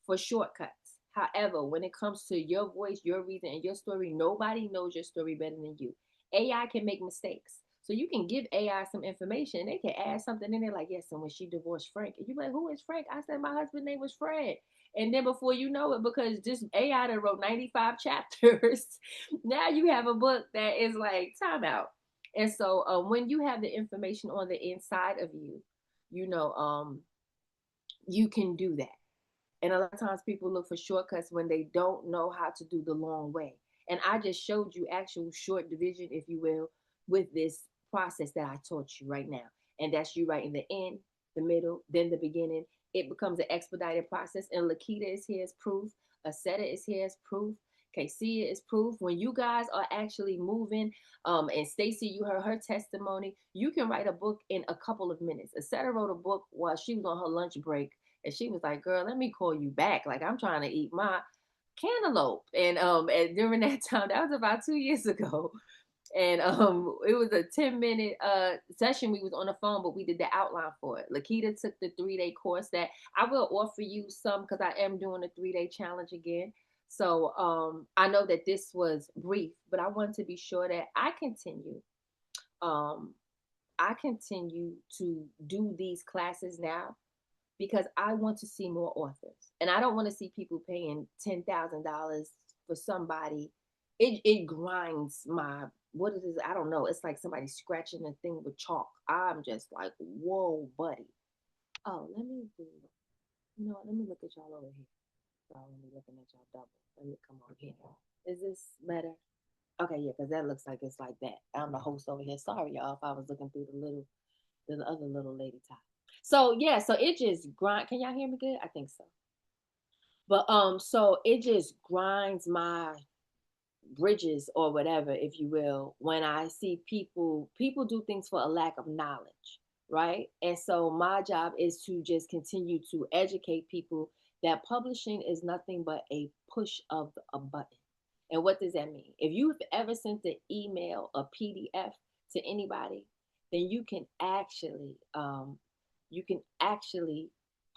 S2: for shortcuts. However, when it comes to your voice, your reason, and your story, nobody knows your story better than you. AI can make mistakes. So you can give AI some information and they can add something in there like, yes, and when she divorced Frank, and you're like, who is Frank? I said, my husband's name was Fred. And then before you know it, because just AI that wrote 95 chapters, now you have a book that is like timeout. And so when you have the information on the inside of you, you know, you can do that. And a lot of times people look for shortcuts when they don't know how to do the long way. And I just showed you actual short division, if you will, with this process that I taught you right now. And that's you writing the end, the middle, then the beginning. It becomes an expedited process. And Lakita is here as proof. Asetta is here as proof. Casey is proof. When you guys are actually moving, and Stacy, you heard her testimony, you can write a book in a couple of minutes. Asetta wrote a book while she was on her lunch break. And she was like, girl, let me call you back. Like, I'm trying to eat my cantaloupe. And during that time, that was about 2 years ago. And it was a 10-minute session. We was on the phone, but we did the outline for it. Lakita took the 3-day course that I will offer you some because I am doing a 3-day challenge again. So I know that this was brief, but I want to be sure that I continue to do these classes now because I want to see more authors. And I don't want to see people paying $10,000 for somebody. It grinds my, what is it? I don't know. It's like somebody scratching a thing with chalk. I'm just like, whoa, buddy. Oh, let me do, you know, let me look at y'all over here. Y'all let me looking at y'all double. Let me come over here. Is this better? Okay, yeah, because that looks like it's like that. I'm the host over here. Sorry, y'all, if I was looking through the other little lady top. So yeah, so it just grind. Can y'all hear me good? I think so. But so it just grinds my bridges or whatever, if you will, when I see people do things for a lack of knowledge, right? And so my job is to just continue to educate people that publishing is nothing but a push of a button. And what does that mean? If you've ever sent an email, a PDF to anybody, then you can actually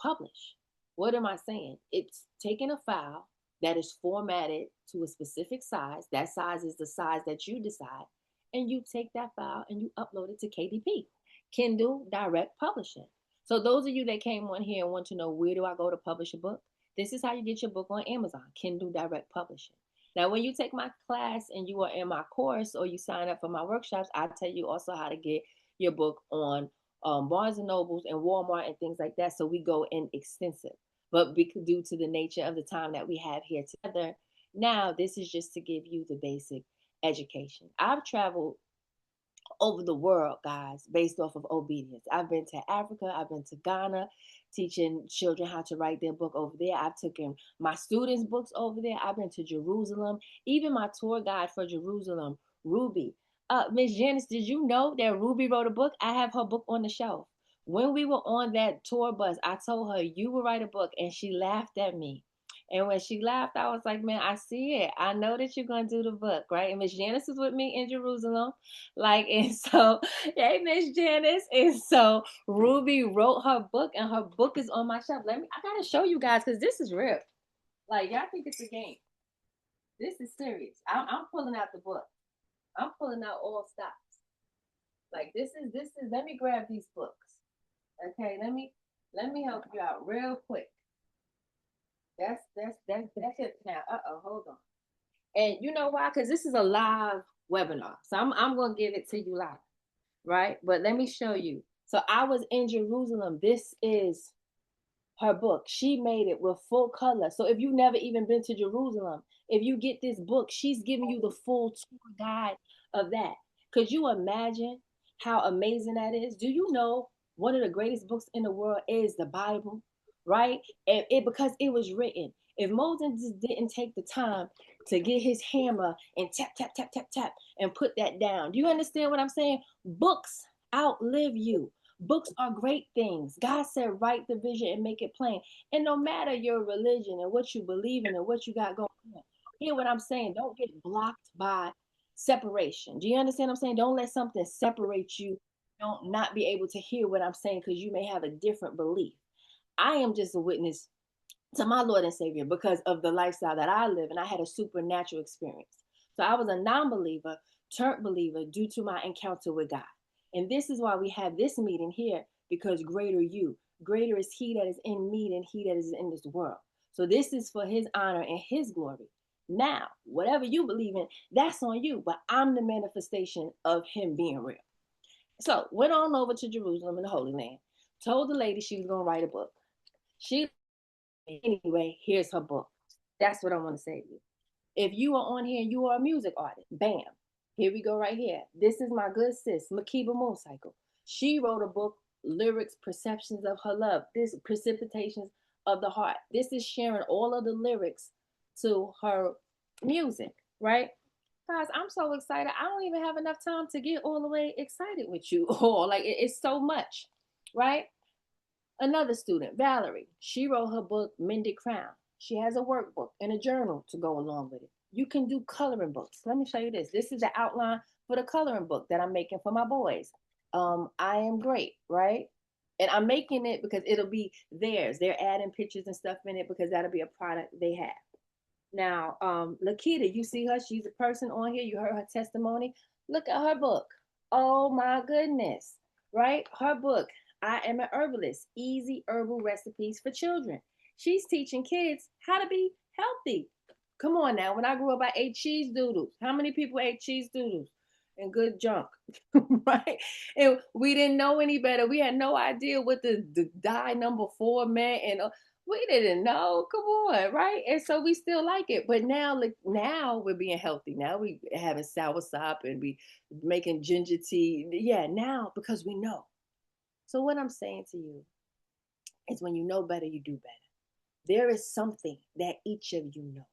S2: publish. What am I saying? It's taking a file that is formatted to a specific size. That size is the size that you decide. And you take that file and you upload it to KDP, Kindle Direct Publishing. So those of you that came on here and want to know where do I go to publish a book, this is how you get your book on Amazon, Kindle Direct Publishing. Now, when you take my class and you are in my course or you sign up for my workshops, I tell you also how to get your book on Barnes and Nobles and Walmart and things like that. So we go in extensive. But due to the nature of the time that we have here together, now this is just to give you the basic education. I've traveled over the world, guys, based off of obedience. I've been to Africa, I've been to Ghana, teaching children how to write their book over there. I've taken my students' books over there. I've been to Jerusalem. Even my tour guide for Jerusalem, Ruby. Miss Janice, did you know that Ruby wrote a book? I have her book on the shelf. When we were on that tour bus, I told her, you will write a book, and she laughed at me. And when she laughed, I was like, man, I see it. I know that you're going to do the book, right? And Miss Janice was with me in Jerusalem. Like, and so, hey, Miss Janice. And so Ruby wrote her book, and her book is on my shelf. I got to show you guys because this is real. Like, y'all think it's a game. This is serious. I'm pulling out the book. I'm pulling out all stops. Like, this is, let me grab these books. Okay, let me help you out real quick. That's it now. Hold on. And you know why? Because this is a live webinar. So I'm gonna give it to you live, right? But let me show you. So I was in Jerusalem. This is her book. She made it with full color. So if you've never even been to Jerusalem, if you get this book, she's giving you the full tour guide of that. Could you imagine how amazing that is? Do you know one of the greatest books in the world is the Bible, right? And because it was written. If Moses didn't take the time to get his hammer and tap, tap, tap, tap, tap, and put that down. Do you understand what I'm saying? Books outlive you. Books are great things. God said, write the vision and make it plain. And no matter your religion and what you believe in and what you got going on, hear what I'm saying. Don't get blocked by separation. Do you understand what I'm saying? Don't let something separate you. Don't not be able to hear what I'm saying because you may have a different belief. I am just a witness to my Lord and Savior because of the lifestyle that I live, and I had a supernatural experience. So I was a non-believer, turned believer due to my encounter with God. And this is why we have this meeting here, because greater is he that is in me than he that is in this world. So this is for his honor and his glory. Now, whatever you believe in, that's on you, but I'm the manifestation of him being real. So went on over to Jerusalem in the Holy Land, told the lady she was going to write a book. Anyway, here's her book. That's what I want to say to you. If you are on here and you are a music artist, bam, here we go right here. This is my good sis, Makiba Motorcycle. She wrote a book, Lyrics, Perceptions of Her Love. This Precipitations of the Heart. This is sharing all of the lyrics to her music, right? Guys, I'm so excited. I don't even have enough time to get all the way excited with you all. Like, it's so much, right? Another student, Valerie, she wrote her book, Mended Crown. She has a workbook and a journal to go along with it. You can do coloring books. Let me show you this. This is the outline for the coloring book that I'm making for my boys. I Am Great, right? And I'm making it because it'll be theirs. They're adding pictures and stuff in it because that'll be a product they have. Now, Lakita, you see her? She's a person on here. You heard her testimony. Look at her book. Oh my goodness, right? Her book, I Am an Herbalist, Easy Herbal Recipes for Children. She's teaching kids how to be healthy. Come on now. When I grew up, I ate cheese doodles. How many people ate cheese doodles? And good junk, right? And we didn't know any better. We had no idea what the dye number 4 meant. And We didn't know. Come on, right? And so we still like it. But now, like now we're being healthy. Now we having soursop and we making ginger tea. Yeah, now because we know. So what I'm saying to you is when you know better, you do better. There is something that each of you knows.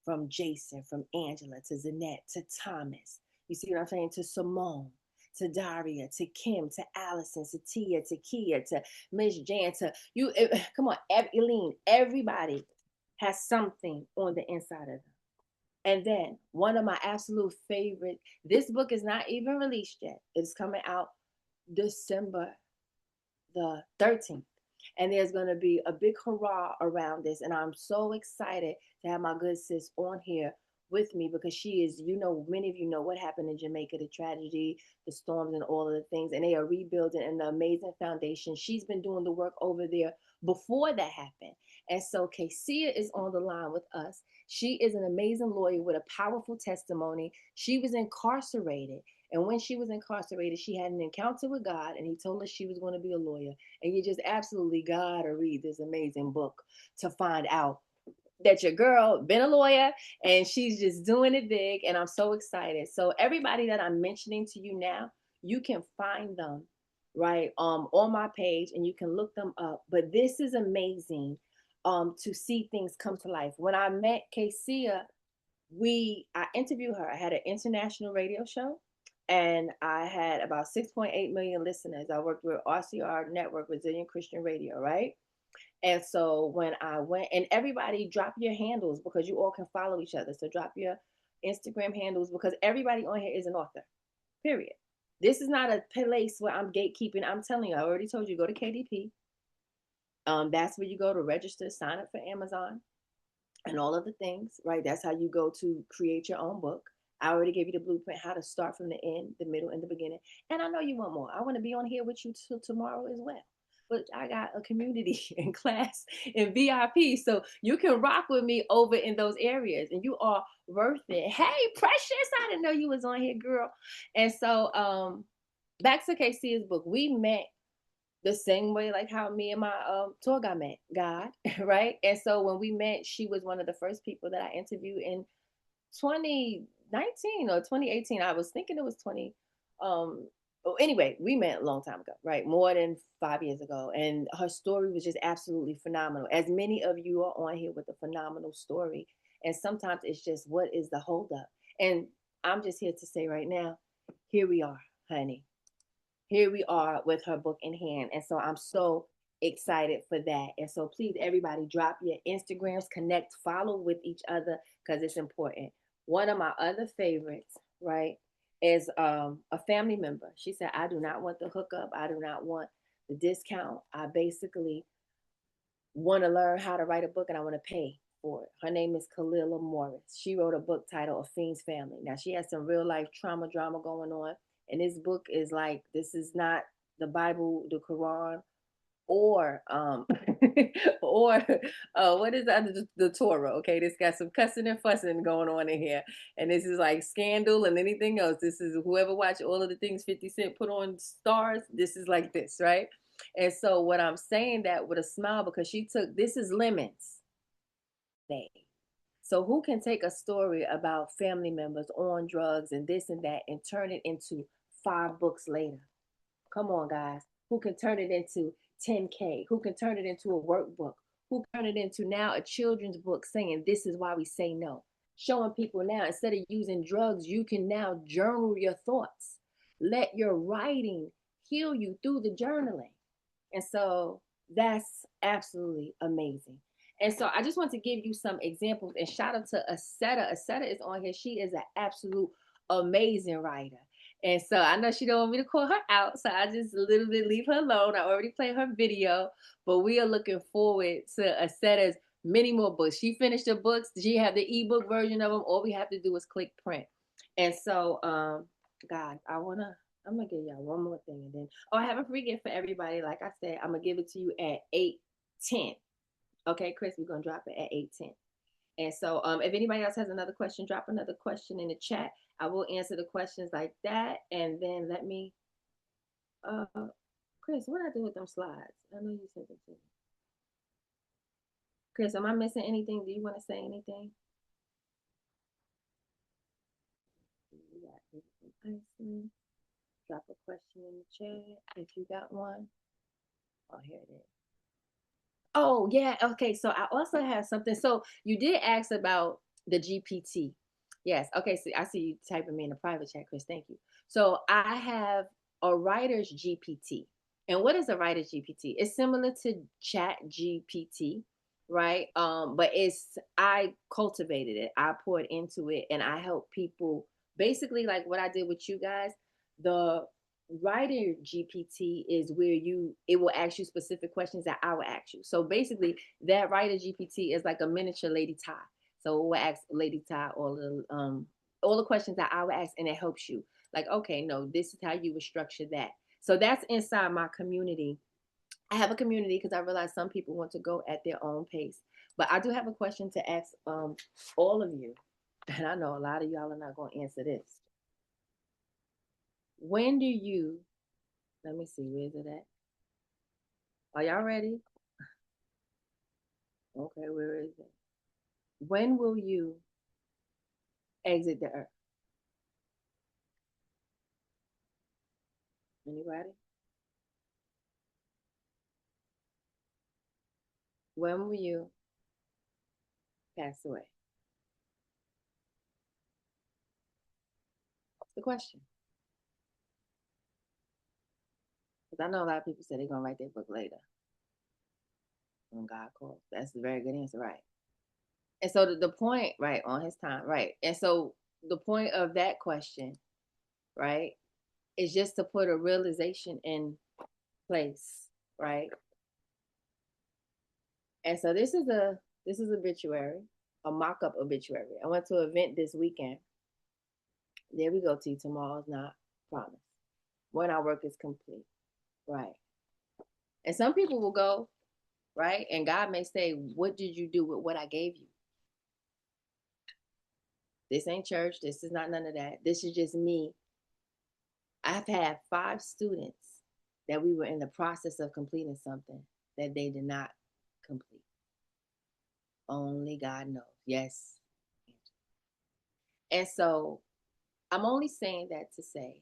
S2: From Jason, from Angela, to Zanette, to Thomas. You see what I'm saying? To Simone, to Daria, to Kim, to Allison, to Tia, to Kia, to Miss Jan, to you. Come on, Eileen, everybody has something on the inside of them. And then one of my absolute favorite, this book is not even released yet. It's coming out December the 13th. And there's going to be a big hurrah around this. And I'm so excited to have my good sis on here with me because she is, you know, many of you know what happened in Jamaica, the tragedy, the storms, and all of the things. And they are rebuilding an amazing foundation. She's been doing the work over there before that happened. And so Kasia is on the line with us. She is an amazing lawyer with a powerful testimony. She was incarcerated. And when she was incarcerated, she had an encounter with God, and he told her she was going to be a lawyer. And you just absolutely gotta read this amazing book to find out that your girl been a lawyer and she's just doing it big. And I'm so excited. So everybody that I'm mentioning to you now, you can find them right on my page and you can look them up. But this is amazing to see things come to life. When I met Kasia, I interviewed her. I had an international radio show and I had about 6.8 million listeners. I worked with RCR Network, Brazilian Christian Radio, right? And so when I went, and everybody drop your handles because you all can follow each other. So drop your Instagram handles because everybody on here is an author, period. This is not a place where I'm gatekeeping. I'm telling you, I already told you, go to KDP. That's where you go to register, sign up for Amazon and all of the things, right? That's how you go to create your own book. I already gave you the blueprint, how to start from the end, the middle, and the beginning. And I know you want more. I want to be on here with you till tomorrow as well. But I got a community and class and VIP. So you can rock with me over in those areas and you are worth it. Hey, Precious, I didn't know you was on here, girl. And so back to Kasia's book. We met the same way like how me and my tour guide met God, right? And so when we met, she was one of the first people that I interviewed in 2019 or 2018. I was thinking it was 20. Anyway, we met a long time ago, right? More than 5 years ago. And her story was just absolutely phenomenal. As many of you are on here with a phenomenal story. And sometimes it's just, what is the holdup? And I'm just here to say right now, here we are, honey. Here we are with her book in hand. And so I'm so excited for that. And so please, everybody, drop your Instagrams, connect, follow with each other because it's important. One of my other favorites, right, is a family member. She said, I do not want the hookup. I do not want the discount. I basically want to learn how to write a book and I want to pay for it. Her name is Kalila Morris. She wrote a book titled A Fiend's Family. Now, she has some real life trauma drama going on. And this book is like, this is not the Bible, the Quran, or or what is the Torah? Okay, this got some cussing and fussing going on in here, and this is like Scandal and anything else. This is whoever watched all of the things 50 Cent put on Stars. This is like this, right? And so what I'm saying that with a smile because she took this is Lemons Day. So who can take a story about family members on drugs and this and that and turn it into 5 books later? Come on, guys. Who can turn it into 10K? Who can turn it into a workbook? Who can turn it into now a children's book saying this is why we say no? Showing people now instead of using drugs, you can now journal your thoughts. Let your writing heal you through the journaling. And so that's absolutely amazing. And so I just want to give you some examples and shout out to Asetta. Asetta is on here. She is an absolute amazing writer. And so I know she don't want me to call her out, so I just a little bit leave her alone. I already played her video, but we are looking forward to Asetta's many more books. She finished her books. She have the ebook version of them. All we have to do is click print. And so, God, I'm gonna give y'all one more thing, and then I have a free gift for everybody. Like I said, I'm gonna give it to you at 8:10. Okay, Chris, we're gonna drop it at 8:10. And so if anybody else has another question, drop another question in the chat. I will answer the questions like that. And then let me, Chris, what did I do with them slides? I know you sent them to me. Chris, am I missing anything? Do you want to say anything? Drop a question in the chat if you got one. Oh, here it is. Oh, yeah. Okay. So I also have something. So you did ask about the GPT. Yes. Okay. So I see you typing me in the private chat, Chris. Thank you. So I have a writer's GPT. And what is a writer's GPT? It's similar to Chat GPT, right? But I cultivated it, I poured into it, and I help people basically like what I did with you guys. The writer GPT is where it will ask you specific questions that I will ask you. So basically, that writer GPT is like a miniature Lady Ty. So it will ask Lady Ty all the questions that I would ask, and it helps you. Like, okay, no, this is how you would structure that. So that's inside my community. I have a community because I realize some people want to go at their own pace. But I do have a question to ask all of you. And I know a lot of y'all are not going to answer this. When do you, let me see, where is it at? Are y'all ready? Okay, where is it? When will you exit the earth? Anybody? When will you pass away? What's the question? Because I know a lot of people say they're going to write their book later. When God calls. That's a very good answer, right? And so the point, right, on his time, right? And so the point of that question, right, is just to put a realization in place, right? And so this is obituary, a mock-up obituary. I went to an event this weekend. There we go, T. Tomorrow's not promised. When our work is complete, right? And some people will go, right? And God may say, what did you do with what I gave you? This ain't church. This is not none of that. This is just me. I've had 5 students that we were in the process of completing something that they did not complete. Only God knows. Yes. And so I'm only saying that to say,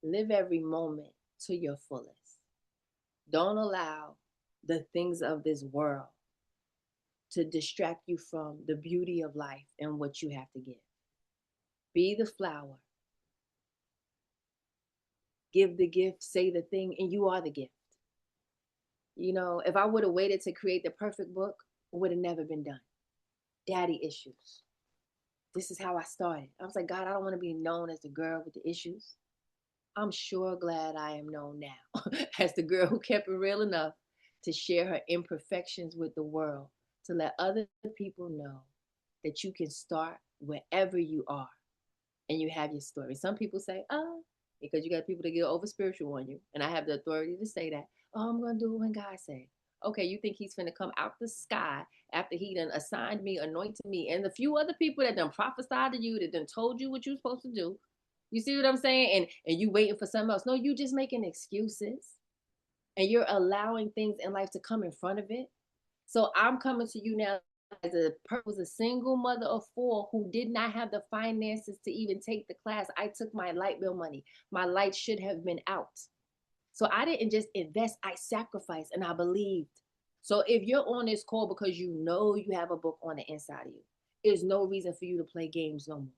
S2: live every moment to your fullest. Don't allow the things of this world to distract you from the beauty of life and what you have to give. Be the flower. Give the gift, say the thing, and you are the gift. You know, if I would have waited to create the perfect book, it would have never been done. Daddy issues. This is how I started. I was like, God, I don't want to be known as the girl with the issues. I'm sure glad I am known now as the girl who kept it real enough to share her imperfections with the world, to let other people know that you can start wherever you are and you have your story. Some people say, oh, because you got people that get over spiritual on you. And I have the authority to say that, oh, I'm going to do it when God says. Okay, you think he's finna come out the sky after he done assigned me, anointed me, and the few other people that done prophesied to you, that done told you what you're supposed to do. You see what I'm saying? And you waiting for something else. No, you just making excuses. And you're allowing things in life to come in front of it. So I'm coming to you now as a single mother of 4 who did not have the finances to even take the class. I took my light bill money. My light should have been out. So I didn't just invest, I sacrificed and I believed. So if you're on this call because you know you have a book on the inside of you, there's no reason for you to play games no more.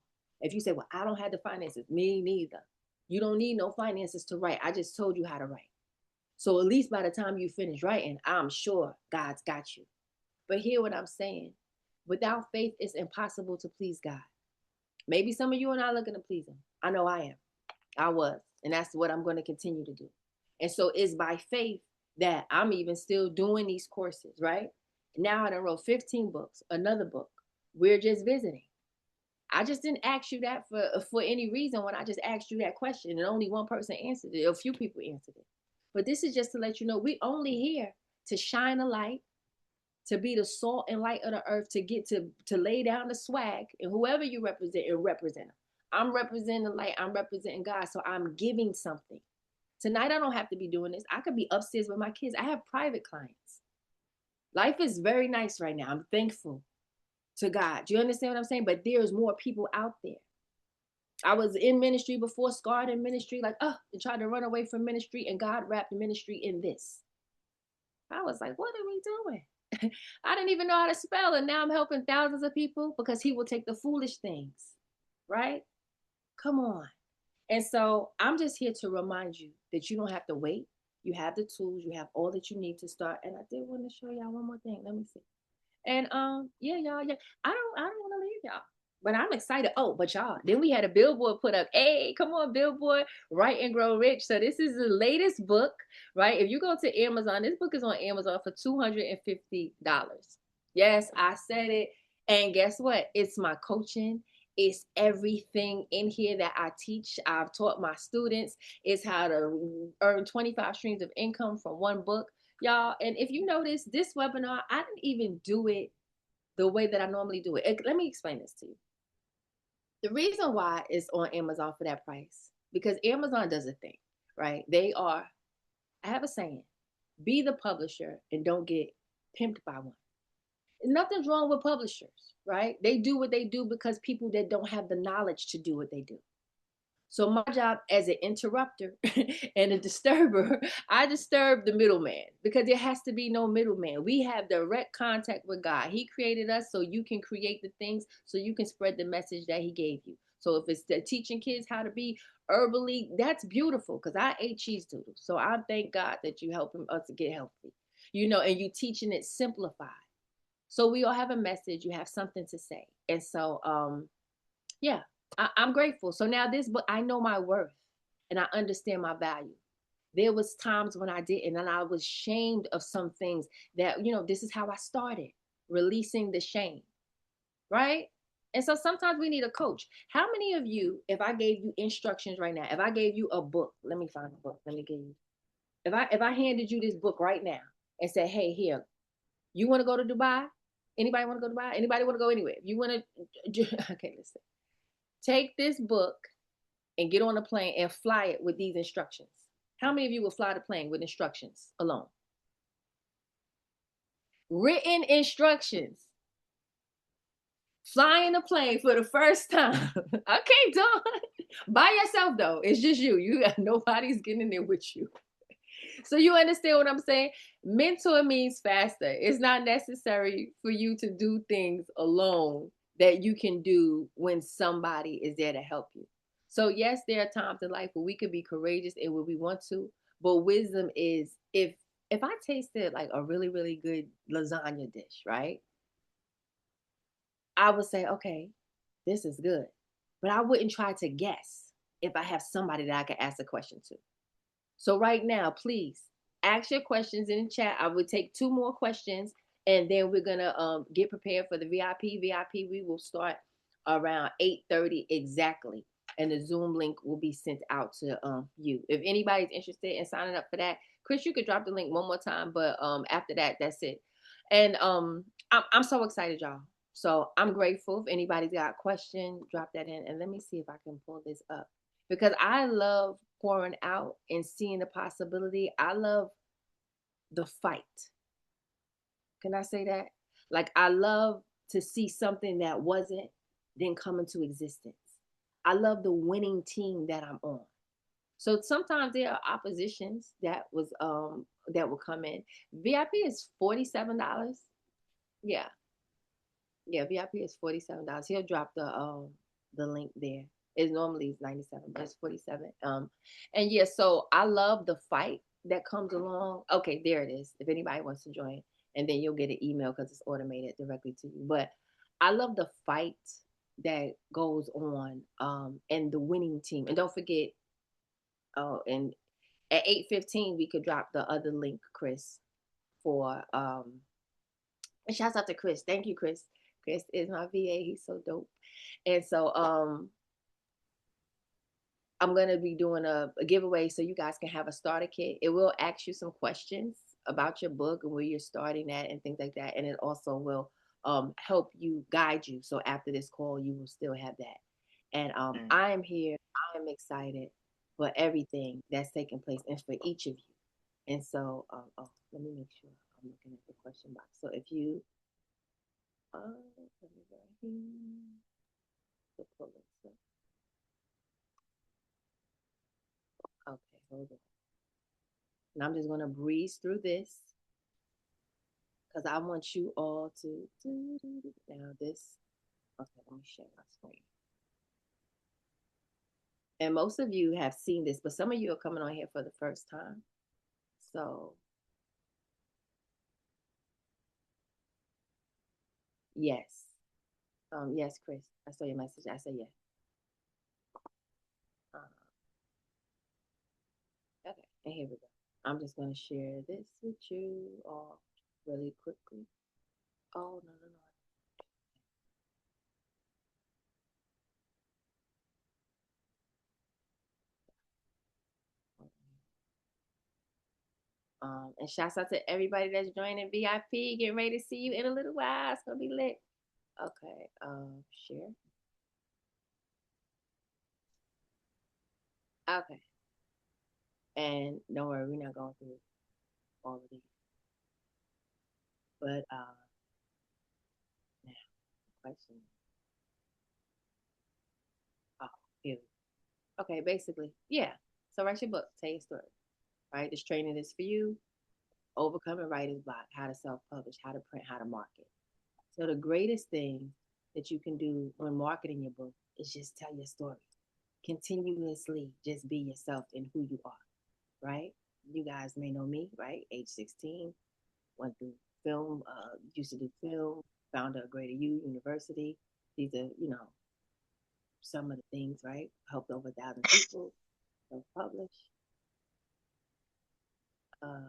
S2: If you say, well, I don't have the finances, me neither. You don't need no finances to write. I just told you how to write. So at least by the time you finish writing, I'm sure God's got you. But hear what I'm saying. Without faith, it's impossible to please God. Maybe some of you are not looking to please him. I know I am. I was. And that's what I'm going to continue to do. And so it's by faith that I'm even still doing these courses, right? Now I done wrote 15 books, another book. We're just visiting. I just didn't ask you that for any reason when I just asked you that question and only one person answered it, a few people answered it. But this is just to let you know we only here to shine a light, to be the salt and light of the earth, to get to lay down the swag, and whoever you represent, and represent them. I'm representing the light, I'm representing God, so I'm giving something. Tonight, I don't have to be doing this. I could be upstairs with my kids. I have private clients. Life is very nice right now. I'm thankful to God. Do you understand what I'm saying? But there's more people out there. I was in ministry before, scarred in ministry, like, and tried to run away from ministry, and God wrapped ministry in this. I was like, what are we doing? I didn't even know how to spell, and now I'm helping thousands of people because he will take the foolish things, right? Come on. And so I'm just here to remind you that you don't have to wait. You have the tools, you have all that you need to start. And I did want to show y'all one more thing. Let me see. And yeah, y'all, yeah. I don't want to leave y'all. But I'm excited. Oh, but y'all, then we had a billboard put up. Hey, come on, billboard, Write and Grow Rich. So this is the latest book, right? If you go to Amazon, this book is on Amazon for $250. Yes, I said it. And guess what? It's my coaching. It's everything in here that I teach. I've taught my students. It's how to earn 25 streams of income from one book, y'all. And if you notice, this webinar, I didn't even do it the way that I normally do it. Let me explain this to you. The reason why it's on Amazon for that price, because Amazon does a thing, right? I have a saying, be the publisher and don't get pimped by one. Nothing's wrong with publishers, right? They do what they do because people that don't have the knowledge to do what they do. So my job as an interrupter and a disturber, I disturb the middleman because there has to be no middleman. We have direct contact with God. He created us so you can create the things, so you can spread the message that he gave you. So if it's teaching kids how to be herbally, that's beautiful because I ate cheese doodles. So I thank God that you helping us to get healthy, and you teaching it simplified. So we all have a message. You have something to say. And so, yeah. I'm grateful. So now this book, I know my worth and I understand my value. There was times when I didn't, and I was shamed of some things that, this is how I started, releasing the shame, right? And so sometimes we need a coach. How many of you, if I gave you instructions right now, if I gave you a book, let me find a book, let me give you, if I handed you this book right now and said, hey, here, you want to go to Dubai? Anybody want to go to Dubai? Anybody want to go anywhere? If you want to, okay, listen. Take this book and get on a plane and fly it with these instructions. How many of you will fly the plane with instructions alone? Written instructions. Flying a plane for the first time. Okay, Dawn. By yourself though. It's just you. Nobody's getting in there with you. So you understand what I'm saying? Mentor means faster. It's not necessary for you to do things alone that you can do when somebody is there to help you. So yes, there are times in life where we could be courageous and where we want to, but wisdom is if I tasted like a really, really good lasagna dish, right? I would say, okay, this is good. But I wouldn't try to guess if I have somebody that I can ask a question to. So right now, please ask your questions in the chat. I will take 2 more questions and then we're going to get prepared for the VIP. We will start around 8:30 exactly. And the Zoom link will be sent out to you. If anybody's interested in signing up for that, Chris, you could drop the link one more time. But after that, that's it. And I'm so excited, y'all. So I'm grateful. If anybody's got a question, drop that in. And let me see if I can pull this up. Because I love pouring out and seeing the possibility. I love the fight. Can I say that? Like I love to see something that wasn't then come into existence. I love the winning team that I'm on. So sometimes there are oppositions that will come in. VIP is $47. Yeah. Yeah, VIP is $47. He'll drop the link there. It normally is 97, but it's 47. And yeah, so I love the fight that comes along. Okay, there it is. If anybody wants to join, and then you'll get an email because it's automated directly to you. But I love the fight that goes on, and the winning team. And don't forget, and at 8:15 we could drop the other link, Chris, for and shouts out to Chris. Thank you, Chris. Chris is my VA. He's so dope. And so I'm going to be doing a giveaway so you guys can have a starter kit. It will ask you some questions about your book and where you're starting at and things like that. And it also will help you, guide you. So after this call, you will still have that. And I am here. I am excited for everything that's taking place and for each of you. And so, let me make sure I'm looking at the question box. So if you, let me go here to pull this up. Okay, hold on. And I'm just going to breeze through this because I want you all to, now this, okay, let me share my screen. And most of you have seen this, but some of you are coming on here for the first time. So, yes. Yes, Chris, I saw your message. I said yes. Okay, and here we go. I'm just going to share this with you all really quickly. Oh, no, no, no. And shouts out to everybody that's joining VIP. Getting ready to see you in a little while. It's gonna be lit. Okay. Share. Okay. And don't worry, we're not going through all of these. But now question. Oh, here. Okay, basically, yeah. So write your book, tell your story. Right? This training is for you. Overcoming writer's block, how to self-publish, how to print, how to market. So the greatest thing that you can do when marketing your book is just tell your story. Continuously just be yourself and who you are, right? You guys may know me, right? Age 16, went through film, used to do film, founded a Greater U University. These are, some of the things, right? Helped over 1,000 people, self-publish. Okay.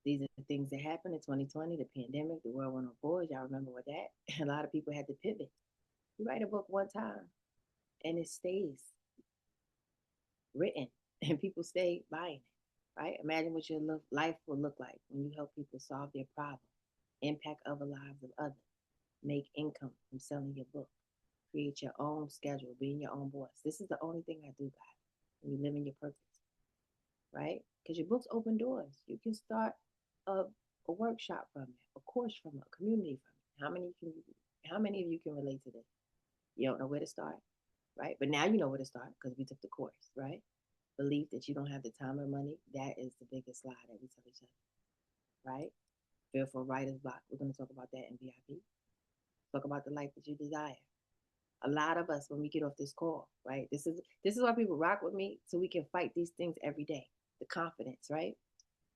S2: These are the things that happened in 2020, the pandemic, the world went on pause. Y'all remember what that? A lot of people had to pivot. You write a book one time and it stays written and people stay buying it, right? Imagine what your life will look like when you help people solve their problem, impact other lives of others, make income from selling your book, create your own schedule, being your own boss. This is the only thing I do, guys, when you live in your purpose, right? Because your books open doors. You can start a workshop from it, a course from it, a community from it. How many of you can relate to this? You don't know where to start, right? But now you know where to start because we took the course, right? Belief that you don't have the time or money, that is the biggest lie that we tell each other, right? Fear for writer's block. We're going to talk about that in VIP. Talk about the life that you desire. A lot of us, when we get off this call, right? This is why people rock with me, so we can fight these things every day. The confidence, right?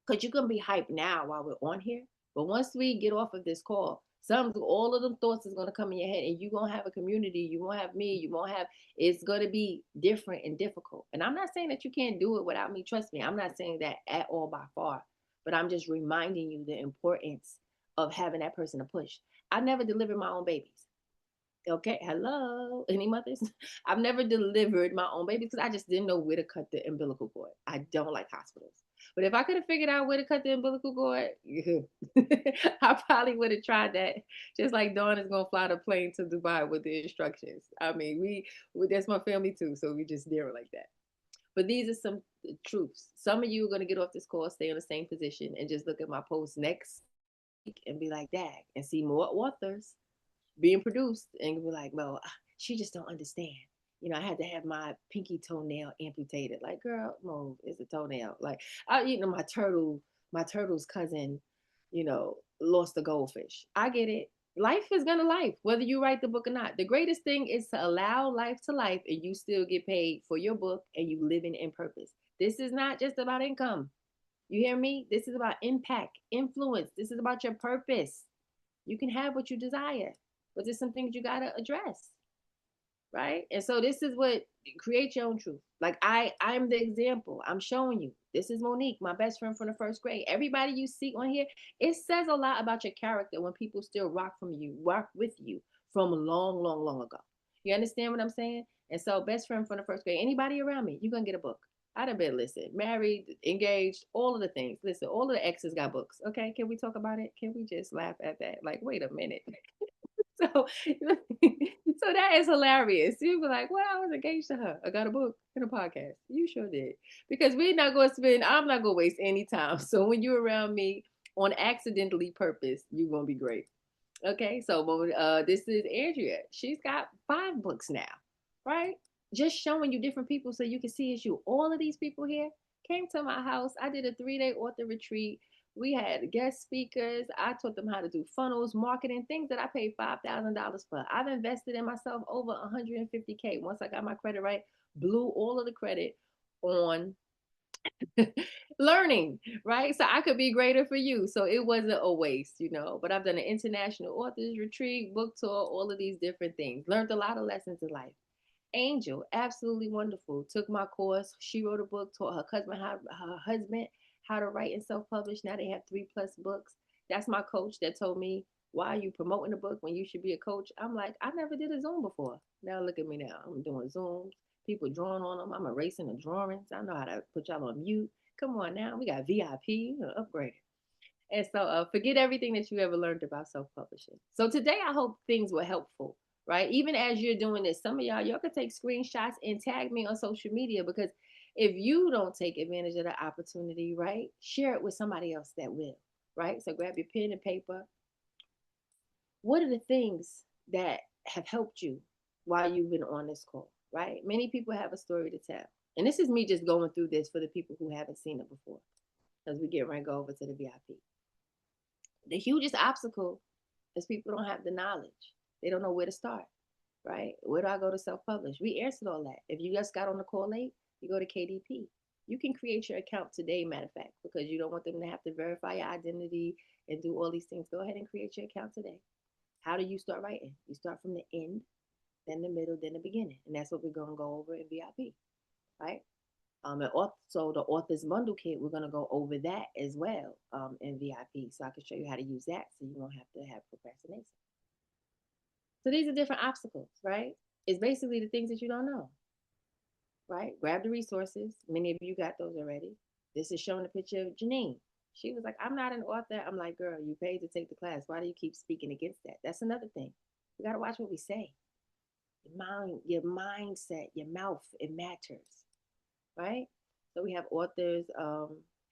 S2: Because you can be hyped now while we're on here, but once we get off of this call, all of them thoughts is going to come in your head, and you're going to have a community. You won't have me. You won't have. It's going to be different and difficult. And I'm not saying that you can't do it without me. Trust me, I'm not saying that at all by far. But I'm just reminding you the importance of having that person to push. I never delivered my own babies. Okay, hello, any mothers? I've never delivered my own baby because I just didn't know where to cut the umbilical cord. I don't like hospitals. But if I could have figured out where to cut the umbilical cord, I probably would have tried that. Just like Dawn is going to fly the plane to Dubai with the instructions. I mean, we that's my family too, so we just did it like that. But these are some truths. Some of you are going to get off this course, stay in the same position, and just look at my post next week and be like, dag, and see more authors being produced and be like, well, she just don't understand. I had to have my pinky toenail amputated. Like, girl, move. It's a toenail. Like, my turtle's cousin, lost a goldfish. I get it. Life is gonna life, whether you write the book or not. The greatest thing is to allow life to life and you still get paid for your book and you living in purpose. This is not just about income. You hear me? This is about impact, influence. This is about your purpose. You can have what you desire, but there's some things you gotta address, right? And so this is what create your own truth. Like I'm the example. I'm showing you. This is Monique, my best friend from the first grade. Everybody you see on here, it says a lot about your character when people still rock with you from long, long, long ago. You understand what I'm saying? And so, best friend from the first grade. Anybody around me, you're gonna get a book. I'd have been married, engaged, all of the things. Listen, all of the exes got books. Okay, can we talk about it? Can we just laugh at that? Like, wait a minute. So, So that is hilarious. You'd be like, well, I was engaged to her. I got a book and a podcast. You sure did. Because I'm not going to waste any time. So when you're around me on accidentally purpose, you're going to be great. Okay. So this is Andrea. She's got 5 books now, right? Just showing you different people so you can see it's you. All of these people here came to my house. I did a 3-day author retreat. We had guest speakers. I taught them how to do funnels, marketing, things that I paid $5,000 for. I've invested in myself over $150K. Once I got my credit right, blew all of the credit on learning, right? So I could be greater for you. So it wasn't a waste, But I've done an international authors retreat, book tour, all of these different things. Learned a lot of lessons in life. Angel, absolutely wonderful. Took my course. She wrote a book, taught her husband how to write and self-publish. Now they have 3+ books. That's my coach that told me, why are you promoting a book when you should be a coach? I'm like, I never did a Zoom before. Now look at me now. I'm doing Zooms. People drawing on them. I'm erasing the drawings. I know how to put y'all on mute. Come on now. We got VIP. Upgrade. And so forget everything that you ever learned about self-publishing. So today I hope things were helpful, right? Even as you're doing this, some of y'all could take screenshots and tag me on social media, because if you don't take advantage of the opportunity, right, share it with somebody else that will, right? So grab your pen and paper. What are the things that have helped you while you've been on this call, right? Many people have a story to tell. And this is me just going through this for the people who haven't seen it before, as we get ready to go over to the VIP. The hugest obstacle is people don't have the knowledge. They don't know where to start, right? Where do I go to self-publish? We answered all that. If you just got on the call late, you go to KDP. You can create your account today, matter of fact, because you don't want them to have to verify your identity and do all these things. Go ahead and create your account today. How do you start writing? You start from the end, then the middle, then the beginning. And that's what we're going to go over in VIP, right? And also the author's bundle kit, we're going to go over that as well in VIP. So I can show you how to use that so you don't have to have procrastination. So these are different obstacles, right? It's basically the things that you don't know, right? Grab the resources. Many of you got those already. This is showing a picture of Janine. She was like, I'm not an author. I'm like, girl, you paid to take the class. Why do you keep speaking against that? That's another thing. We got to watch what we say. Your mindset, your mouth, it matters. Right? So we have authors'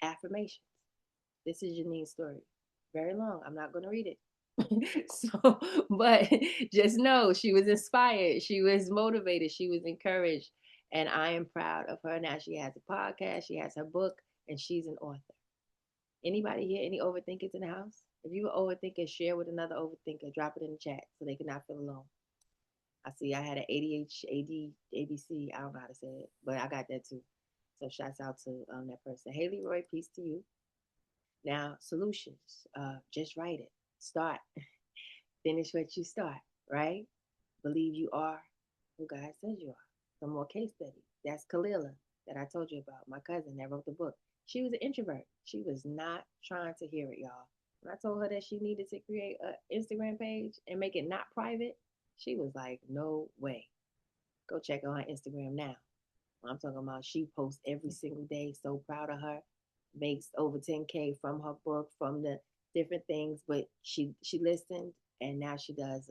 S2: affirmations. This is Janine's story. Very long. I'm not going to read it. But just know she was inspired. She was motivated. She was encouraged. And I am proud of her. Now she has a podcast. She has her book. And she's an author. Anybody here, any overthinkers in the house? If you an overthinker, share with another overthinker. Drop it in the chat so they can not feel alone. I see I had an ADHD, ABC. I don't know how to say it. But I got that too. So shouts out to that person. Haley Roy, peace to you. Now, solutions. Just write it. Start. Finish what you start, right? Believe you are who God says you are. Some more case studies. That's Kalila that I told you about, my cousin that wrote the book. She was an introvert. She was not trying to hear it, y'all. When I told her that she needed to create an Instagram page and make it not private, she was like, no way. Go check on her Instagram now. I'm talking about she posts every single day. So proud of her. Makes over 10K from her book, from the different things. But she listened, and now she does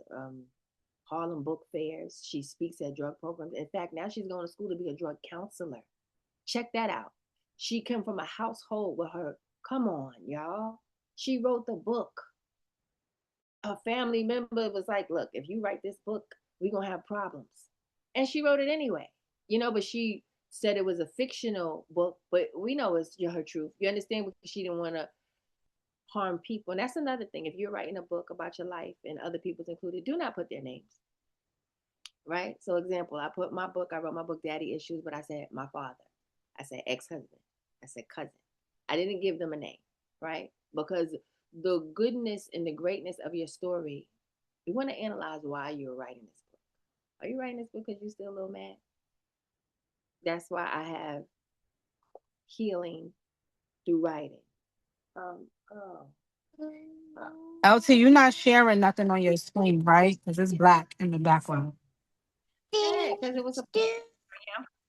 S2: Harlem book fairs. She speaks at drug programs. In fact, now she's going to school to be a drug counselor. Check that out. She came from a household with her. Come on, y'all. She wrote the book. A family member was like, look, if you write this book, we're going to have problems. And she wrote it anyway. But she said it was a fictional book, but we know it's her truth. You understand? Because she didn't want to harm people. And that's another thing. If you're writing a book about your life and other people's included, do not put their names. Right? So example, I wrote my book, Daddy Issues, but I said my father. I said ex-husband. I said cousin. I didn't give them a name, right? Because the goodness and the greatness of your story, we want to analyze why you're writing this book. Are you writing this book because you're still a little mad? That's why I have healing through writing.
S13: LT, you're not sharing nothing on your screen, right? Because it's black in the background.
S2: Yeah, because it was a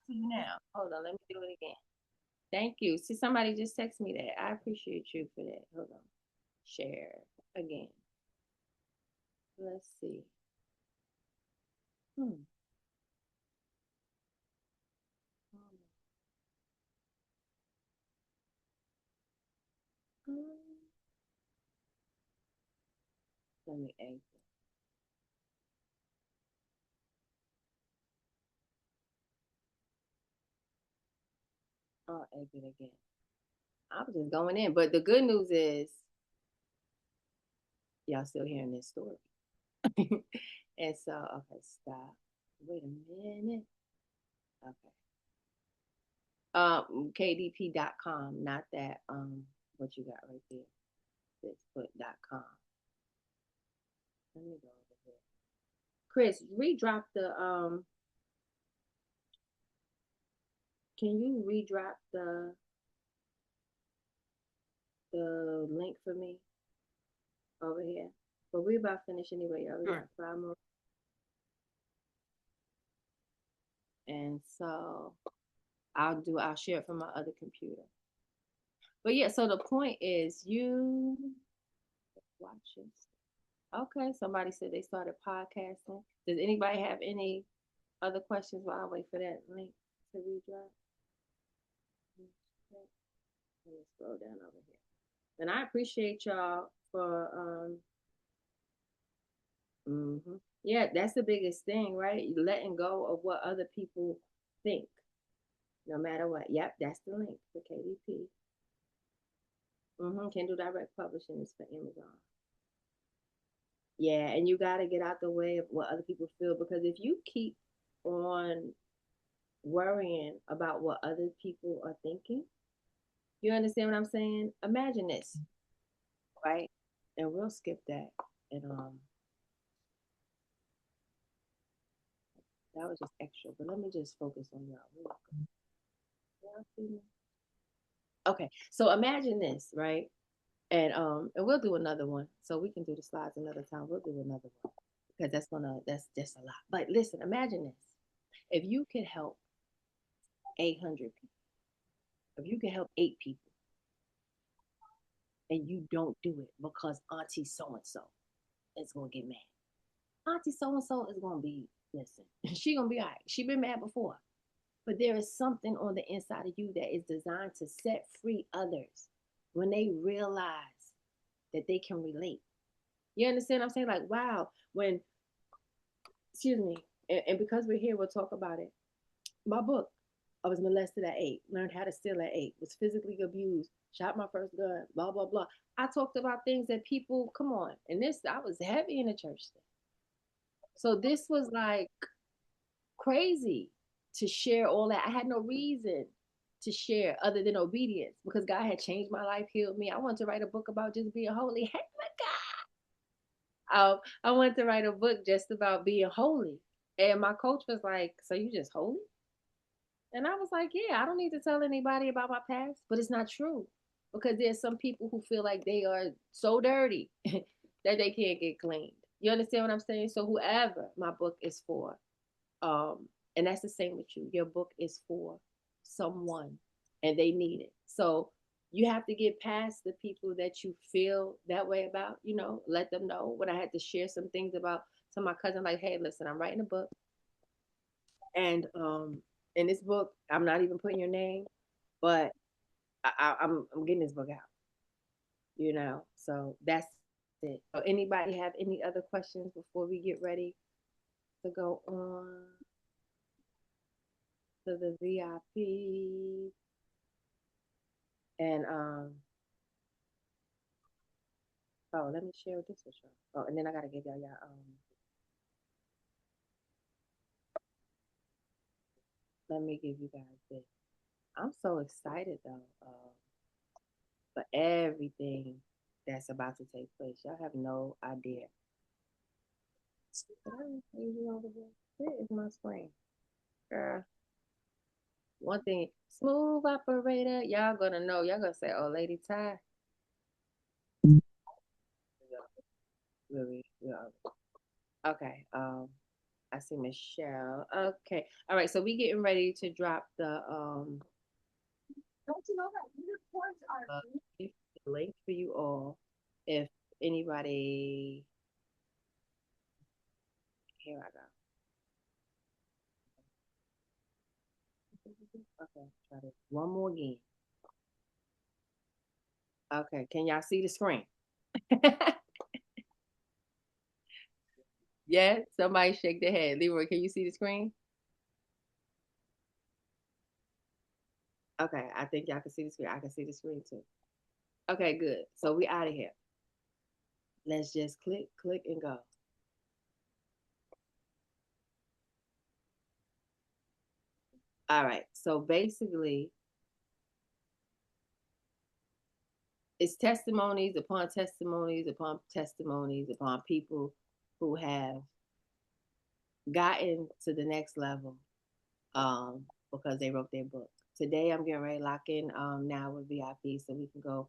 S2: now. Hold on, let me do it again. Thank you. See, somebody just texted me that. I appreciate you for that. Hold on. Share again. Let's see. Hmm. Let me exit. I'll exit again. I was just going in, but the good news is y'all still hearing this story. And so, okay, stop. Wait a minute. Okay. KDP.com, not that what you got right there. Fitfoot.com. Let me go over here. Chris, redrop the can you redrop the link for me over here? But we're about finished anyway, y'all. We got 5 more. And so I'll share it from my other computer. But yeah, so the point is you watch this. Okay, somebody said they started podcasting. Does anybody have any other questions while I wait for that link to redrop? Let me scroll down over here. And I appreciate y'all for yeah, that's the biggest thing, right? Letting go of what other people think, no matter what. Yep, that's the link for KDP. Kindle Direct Publishing is for Amazon. Yeah, and you got to get out the way of what other people feel, because if you keep on worrying about what other people are thinking, you understand what I'm saying? Imagine this, right? And we'll skip that. And that was just extra, but let me just focus on y'all. Y'all see me? Okay, so imagine this, right? And we'll do another one, so we can do the slides another time. We'll do another one because that's just a lot. But listen, imagine this: if you could help 800 people, if you could help 8 people, and you don't do it because Auntie so and so is gonna get mad. Auntie so and so is gonna be listen. She gonna be all right. She been mad before, but there is something on the inside of you that is designed to set free others when they realize that they can relate. You understand what I'm saying? Like, wow, when, excuse me, and because we're here, we'll talk about it. My book, I was molested at 8, learned how to steal at 8, was physically abused, shot my first gun, blah, blah, blah. I talked about things that people, come on. And this, I was heavy in the church. So this was like crazy to share all that. I had no reason to share other than obedience because God had changed my life, healed me. I wanted to write a book about just being holy. Hey, my God. I wanted to write a book just about being holy. And my coach was like, so you just holy? And I was like, yeah, I don't need to tell anybody about my past, but it's not true because there's some people who feel like they are so dirty that they can't get cleaned. You understand what I'm saying? So whoever my book is for, and that's the same with you. Your book is for someone and they need it. So you have to get past the people that you feel that way about, let them know. When I had to share some things about to my cousin, like, hey, listen, I'm writing a book. And in this book, I'm not even putting your name, but I'm getting this book out, So that's it. So anybody have any other questions before we get ready to go on to the VIP? And let me share this with y'all. And then I gotta give y'all let me give you guys this. I'm so excited though for everything that's about to take place. Y'all have no idea. Where is my screen? Girl. One thing, smooth operator, y'all gonna know. Y'all gonna say, oh, Lady Ty. Really? Yeah. Okay. I see Michelle. Okay. All right. So we getting ready to drop the
S12: Don't you know that unicorns are
S2: link for you all. If anybody, here I go. Okay, try this one more again. Okay, can y'all see the screen? Yeah, somebody shake their head. Leroy, can you see the screen? Okay, I think y'all can see the screen. I can see the screen too. Okay, good. So we out of here. Let's just click, click, and go. All right. So basically, it's testimonies upon testimonies upon testimonies upon people who have gotten to the next level because they wrote their book. Today, I'm getting ready to lock in now with VIP so we can go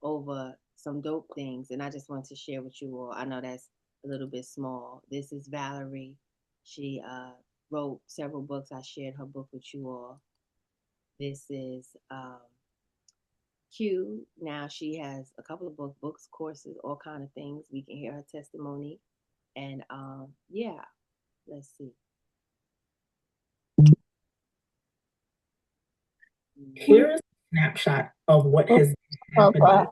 S2: over some dope things. And I just want to share with you all. I know that's a little bit small. This is Valerie. She wrote several books. I shared her book with you all. This is Q. Now she has a couple of books, courses, all kind of things. We can hear her testimony. And yeah, let's see.
S11: Here's a snapshot of what has happened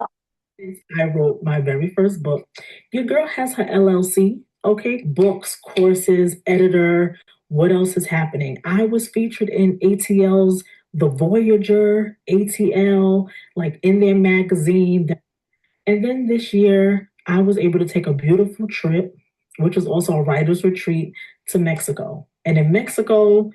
S11: since I wrote my very first book. Your girl has her LLC, okay? Books, courses, editor. What else is happening? I was featured in ATL's The Voyager, ATL, like in their magazine. And then this year, I was able to take a beautiful trip, which was also a writer's retreat, to Mexico. And in Mexico,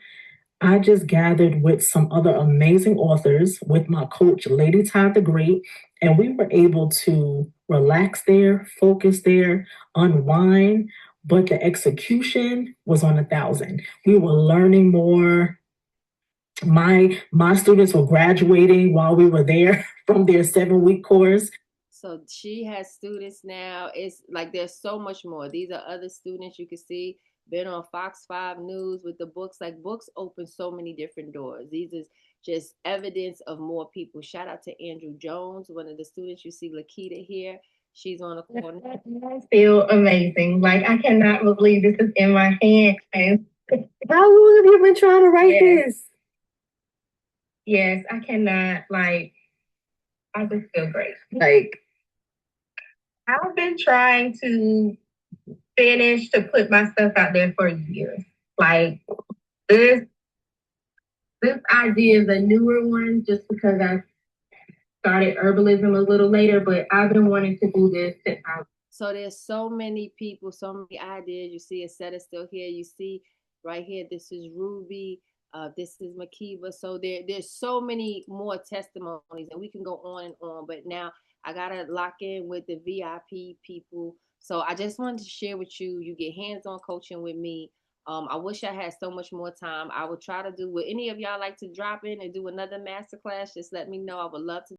S11: I just gathered with some other amazing authors with my coach, Lady Todd the Great, and we were able to relax there, focus there, unwind. But the execution was on 1,000. We were learning more. My students were graduating while we were there from their 7-week course.
S2: So she has students now. It's like there's so much more. These are other students you can see. Been on Fox 5 News with the books. Like books open so many different doors. These is just evidence of more people. Shout out to Andrew Jones, one of the students. You see Lakita here. She's on the corner.
S14: I feel amazing. Like I cannot believe this is in my hand. How long have you been trying to write this? Yes, I cannot. Like I just feel great. Like I've been trying to finish to put my stuff out there for years. Like this idea is a newer one just because I started herbalism a little later, but I've been wanting to do this since I was.
S2: So there's so many people, so many ideas. You see Asetta still here. You see right here, this is Ruby. This is Makiva. So there's so many more testimonies, and we can go on and on. But now I gotta lock in with the VIP people. So I just wanted to share with you. You get hands-on coaching with me. I wish I had so much more time. I would try to do. Would any of y'all like to drop in and do another masterclass? Just let me know. I would love to.